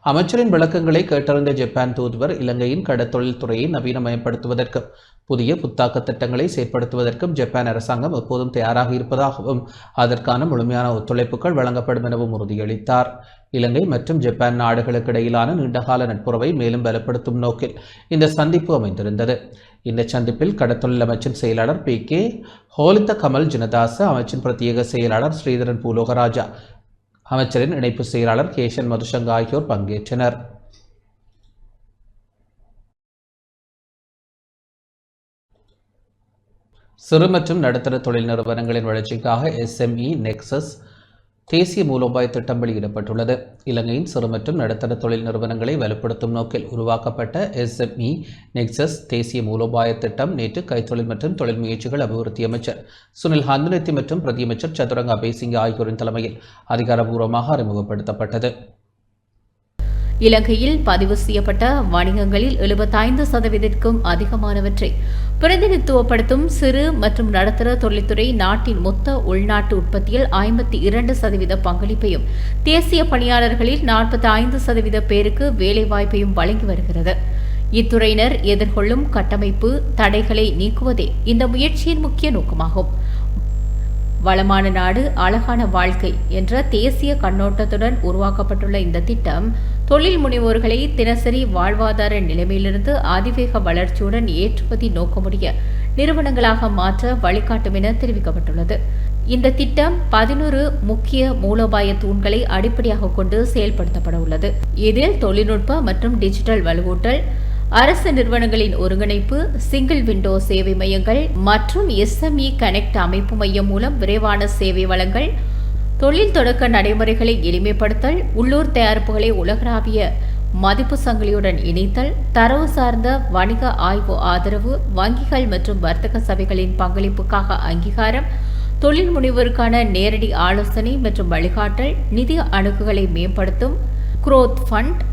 அமைச்சரின் விளக்கங்களை கேட்டறிந்த ஜப்பான் தூதுவர் இலங்கையின் கடத்தொழில் துறையை நவீனமயப்படுத்துவதற்கும் புதிய புத்தாக்க திட்டங்களை செயற்படுத்துவதற்கும் ஜப்பான் அரசாங்கம் எப்போதும் தயாராக இருப்பதாகவும் அதற்கான முழுமையான ஒத்துழைப்புகள் வழங்கப்படும் எனவும் உறுதியளித்தார். இலங்கை மற்றும் ஜப்பான் நாடுகளுக்கு இடையிலான நீண்டகால நட்புறவை மேலும் பலப்படுத்தும் நோக்கில் இந்த சந்திப்பு அமைந்திருந்தது. இந்த சந்திப்பில் கடத்தொழில் அமைச்சின் செயலாளர் PK ஹோலித்த கமல் ஜனதாச, அமைச்சின் பிரத்யேக செயலாளர் ஸ்ரீதரன் பூலோகராஜா, அமைச்சரின் இணைப்பு செயலாளர் கேஷன் மதுசங்க ஆகியோர் பங்கேற்றனர். சிறு மற்றும் நடுத்தர தொழில் நிறுவனங்களின் வளர்ச்சிக்காக SME நெக்சஸ் தேசிய மூலோபாய திட்டம் வெளியிடப்பட்டுள்ளது. இலங்கையின் சிறு மற்றும் நடுத்தர தொழில் நிறுவனங்களை வலுப்படுத்தும் நோக்கில் உருவாக்கப்பட்ட SME நெக்சஸ் தேசிய மூலோபாய திட்டம் நேற்று கைத்தொழில் மற்றும் தொழில் முயற்சிகள் அபிவிருத்தி அமைச்சர் சுனில் ஹந்துனெத்தி மற்றும் பிரதியமைச்சர் சதுரங்க அபேசிங்க ஆகியோரின் தலைமையில் அதிகாரப்பூர்வமாக அறிமுகப்படுத்தப்பட்டது. இலங்கையில் பதிவு செய்யப்பட்ட வணிகங்களில் 75%க்கும் அதிகமானவற்றை பிரதிநிதித்துவப்படுத்தும் சிறு மற்றும் நடுத்தர தொழில்துறை நாட்டின் மொத்த உள்நாட்டு உற்பத்தியில் 52% பங்களிப்பையும் தேசிய பணியாளர்களில் 45% பேருக்கு வேலைவாய்ப்பையும் வழங்கி வருகிறது. இத்துறையினர் எதிர்கொள்ளும் கட்டமைப்பு தடைகளை நீக்குவதே இந்த முயற்சியின் முக்கிய நோக்கமாகும். வளமான நாடு அழகான வாழ்க்கை என்ற தேசிய கண்ணோட்டத்துடன் உருவாக்கப்பட்டுள்ள இந்த திட்டம் தொழில் முனைவோர்களை தினசரி வாழ்வாதார நிலைமையிலிருந்து அதிவேக வளர்ச்சியுடன் ஏற்றுமதி நோக்கமுடைய நிறுவனங்களாக மாற்ற வழிகாட்டும் என தெரிவிக்கப்பட்டுள்ளது. இந்த திட்டம் 11 முக்கிய மூலோபாய தூண்களை அடிப்படையாக கொண்டு செயல்படுத்தப்பட உள்ளது. இதில் தொழில்நுட்ப மற்றும் டிஜிட்டல் வலுவூட்டல், அரசு நிறுவனங்களின் ஒருங்கிணைப்பு, சிங்கிள் விண்டோ சேவை மையங்கள் மற்றும் SME கனெக்ட் அமைப்பு மையம் மூலம் விரைவான சேவை வழங்கல், தொழில் தொடக்க நடைமுறைகளை எளிமைப்படுத்தல், உள்ளூர் தயாரிப்புகளை உலகளாவிய மதிப்பு சங்கிலியுடன் இணைத்தல், தரவு சார்ந்த வணிக ஆய்வு ஆதரவு, வங்கிகள் மற்றும் வர்த்தக சபைகளின் பங்களிப்புக்காக அங்கீகாரம், தொழில் முனைவோருக்கான நேரடி ஆலோசனை மற்றும் வழிகாட்டல், நிதி அணுகுகளை மேம்படுத்தும் குரோத் ஃபண்ட்,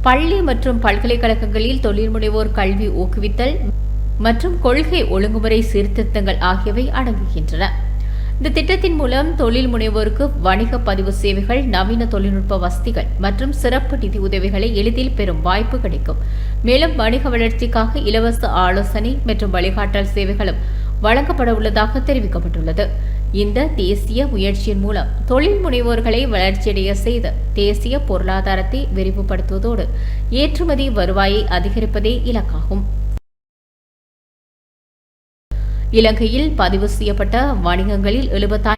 பள்ளி மற்றும் பல்கலைக்கழகங்களில் தொழில் முனைவோர் கல்வி ஊக்குவித்தல் மற்றும் கொள்கை ஒழுங்குமுறை சீர்திருத்தங்கள் ஆகியவை அடங்குகின்றன. இந்த திட்டத்தின் மூலம் தொழில் முனைவோருக்கு வணிக பதிவு சேவைகள், நவீன தொழில்நுட்ப வசதிகள் மற்றும் சிறப்பு நிதி உதவிகளை எளிதில் பெறும் வாய்ப்பு கிடைக்கும். மேலும் வணிக வளர்ச்சிக்காக இலவச ஆலோசனை மற்றும் வழிகாட்டல் சேவைகளும் வழங்கப்பட உள்ளதாக தெரிவிக்கப்பட்டுள்ளது. இந்த தேசிய முயற்சியின் மூலம் தொழில் முனைவோர்களை வளர்ச்சியடைய செய்து தேசிய பொருளாதாரத்தை விரிவுபடுத்துவதோடு ஏற்றுமதி வருவாயை அதிகரிப்பதே இலக்காகும். இலங்கையில் பதிவு செய்யப்பட்ட வணிகங்களில் 75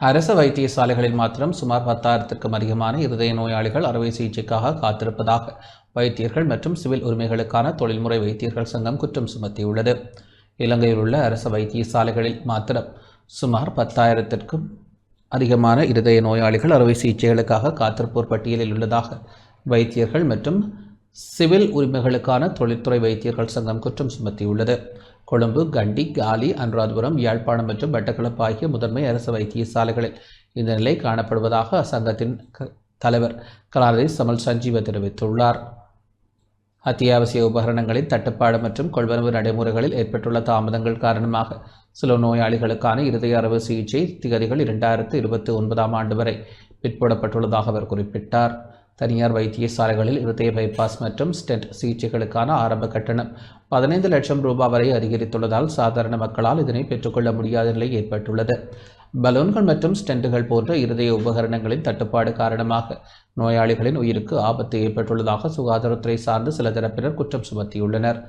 அரசு வைத்தியசாலைகளில் மாத்திரம் சுமார் 10,000க்கும் அதிகமான இருதய நோயாளிகள் அறுவை சிகிச்சைக்காக காத்திருப்பதாக வைத்தியர்கள் மற்றும் சிவில் உரிமைகளுக்கான தொழில்முறை வைத்தியர்கள் சங்கம் குற்றம் சுமத்தியுள்ளது. இலங்கையில் உள்ள அரசு வைத்தியசாலைகளில் மாத்திரம் சுமார் 10,000க்கும் அதிகமான இருதய நோயாளிகள் அறுவை சிகிச்சைகளுக்காக காத்திருப்போர் பட்டியலில் உள்ளதாக வைத்தியர்கள் மற்றும் சிவில் உரிமைகளுக்கான தொழில்துறை வைத்தியர்கள் சங்கம் குற்றம் சுமத்தியுள்ளது. கொழும்பு, கண்டி, காலி, அனுராதபுரம், யாழ்ப்பாணம் மற்றும் மட்டக்களப்பு ஆகிய முதன்மை அரசு வைத்தியசாலைகளில் இந்த நிலை காணப்படுவதாக அச்சங்கத்தின் தலைவர் கலாநிதி சமல் சஞ்சீவ தெரிவித்துள்ளார். அத்தியாவசிய உபகரணங்களின் தட்டுப்பாடு மற்றும் கொள்வனவு நடைமுறைகளில் ஏற்பட்டுள்ள தாமதங்கள் காரணமாக சில நோயாளிகளுக்கான இருதய அறுவை சிகிச்சை திகதிகள் 2029ஆம் ஆண்டு வரை பிற்போடப்பட்டுள்ளதாக அவர் குறிப்பிட்டார். தனியார் வைத்தியசாலைகளில் இருதய பைபாஸ் மற்றும் ஸ்டென்ட் சிகிச்சைகளுக்கான ஆரம்ப கட்டணம் 15 லட்சம் ரூபாய் வரை அதிகரித்துள்ளதால் சாதாரண மக்களால் இதனை பெற்றுக்கொள்ள முடியாத நிலை ஏற்பட்டுள்ளது. பலூன்கள் மற்றும் ஸ்டென்ட்டுகள் போன்ற இருதய உபகரணங்களின் தட்டுப்பாடு காரணமாக நோயாளிகளின் உயிருக்கு ஆபத்து ஏற்பட்டுள்ளதாக சுகாதாரத்துறை சார்ந்த சில தரப்பினர் குற்றம் சுமத்தியுள்ளனர்.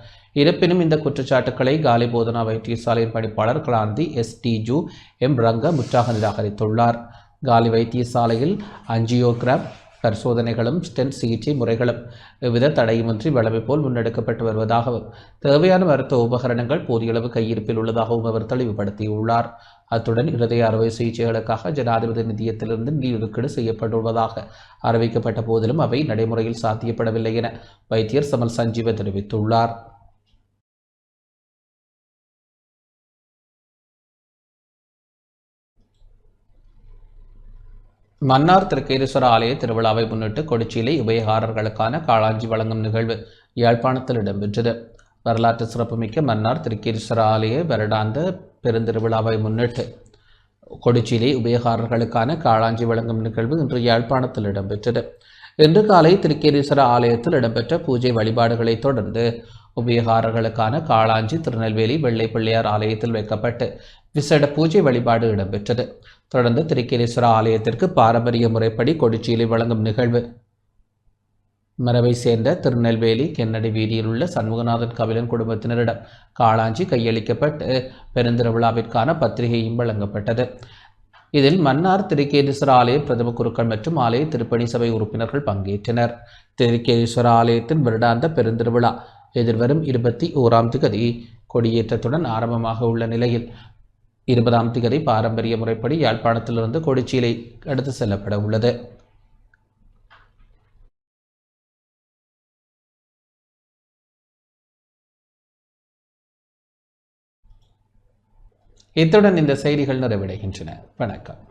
இருப்பினும் இந்த குற்றச்சாட்டுக்களை காலி போதனா வைத்தியசாலையின் பணிப்பாளர் கலாந்தி SDஜு M ரங்க முற்றாக நிராகரித்துள்ளார். காலி வைத்தியசாலையில் ஆஞ்சியோகிராம் பரிசோதனைகளும் ஸ்டென்ட் சிகிச்சை முறைகளும் எவ்வித தடையுமின்றி வழமை போல் முன்னெடுக்கப்பட்டு வருவதாகவும் தேவையான மருத்துவ உபகரணங்கள் போதியளவு கையிருப்பில் உள்ளதாகவும் அவர் தெளிவுபடுத்தியுள்ளார். அத்துடன் இருதய அறுவை சிகிச்சைகளுக்காக ஜனாதிபதி நிதியத்திலிருந்து நிதி ஒதுக்கீடு செய்யப்பட்டுள்ளதாக அறிவிக்கப்பட்ட போதிலும் அவை நடைமுறையில் சாத்தியப்படவில்லை என வைத்தியர் சமல் சஞ்சீவ தெரிவித்துள்ளார். மன்னார் திருக்கேதீஸ்வர ஆலய திருவிழாவை முன்னிட்டு கொடிச்சியிலே உபயகாரர்களுக்கான காளாஞ்சி வழங்கும் நிகழ்வு யாழ்ப்பாணத்தில் இடம்பெற்றது. வரலாற்று சிறப்புமிக்க மன்னார் திருக்கேதீஸ்வர ஆலய வருடாந்த பெருந்திருவிழாவை முன்னிட்டு கொடிச்சியிலே உபயகாரர்களுக்கான காளாஞ்சி வழங்கும் நிகழ்வு இன்று யாழ்ப்பாணத்தில் இடம்பெற்றது. இன்று காலை திருக்கேதீஸ்வர ஆலயத்தில் இடம்பெற்ற பூஜை வழிபாடுகளை தொடர்ந்து உபயகாரர்களுக்கான காளாஞ்சி திருநெல்வேலி வெள்ளை பிள்ளையார் ஆலயத்தில் வைக்கப்பட்டு விசேட பூஜை வழிபாடு இடம்பெற்றது. தொடர்ந்து திருக்கேதீஸ்வர ஆலயத்திற்கு பாரம்பரிய முறைப்படி கொடிச்சீலை வழங்கும் நிகழ்வு மரபை சேர்ந்த திருநெல்வேலி கென்னடி வீதியில் உள்ள சண்முகநாதன் கபிலன் குடும்பத்தினரிடம் காளாஞ்சி கையளிக்கப்பட்டு பெருந்திருவிழாவிற்கான பத்திரிகையும் வழங்கப்பட்டது. இதில் மன்னார் திருக்கேதீஸ்வர ஆலய பிரதம குருக்கள் மற்றும் ஆலய திருப்பணி சபை உறுப்பினர்கள் பங்கேற்றனர். திருக்கேதீஸ்வர ஆலயத்தின் வருடாந்த பெருந்திருவிழா எதிர்வரும் 21ஆம் தேதி கொடியேற்றத்துடன் ஆரம்பமாக உள்ள நிலையில் 20ஆம் தேதி பாரம்பரிய முறைப்படி யாழ்ப்பாணத்திலிருந்து கொடிச்சீலை எடுத்து செல்லப்பட உள்ளது. இத்துடன் இந்த செய்திகள் நிறைவடைகின்றன. வணக்கம்.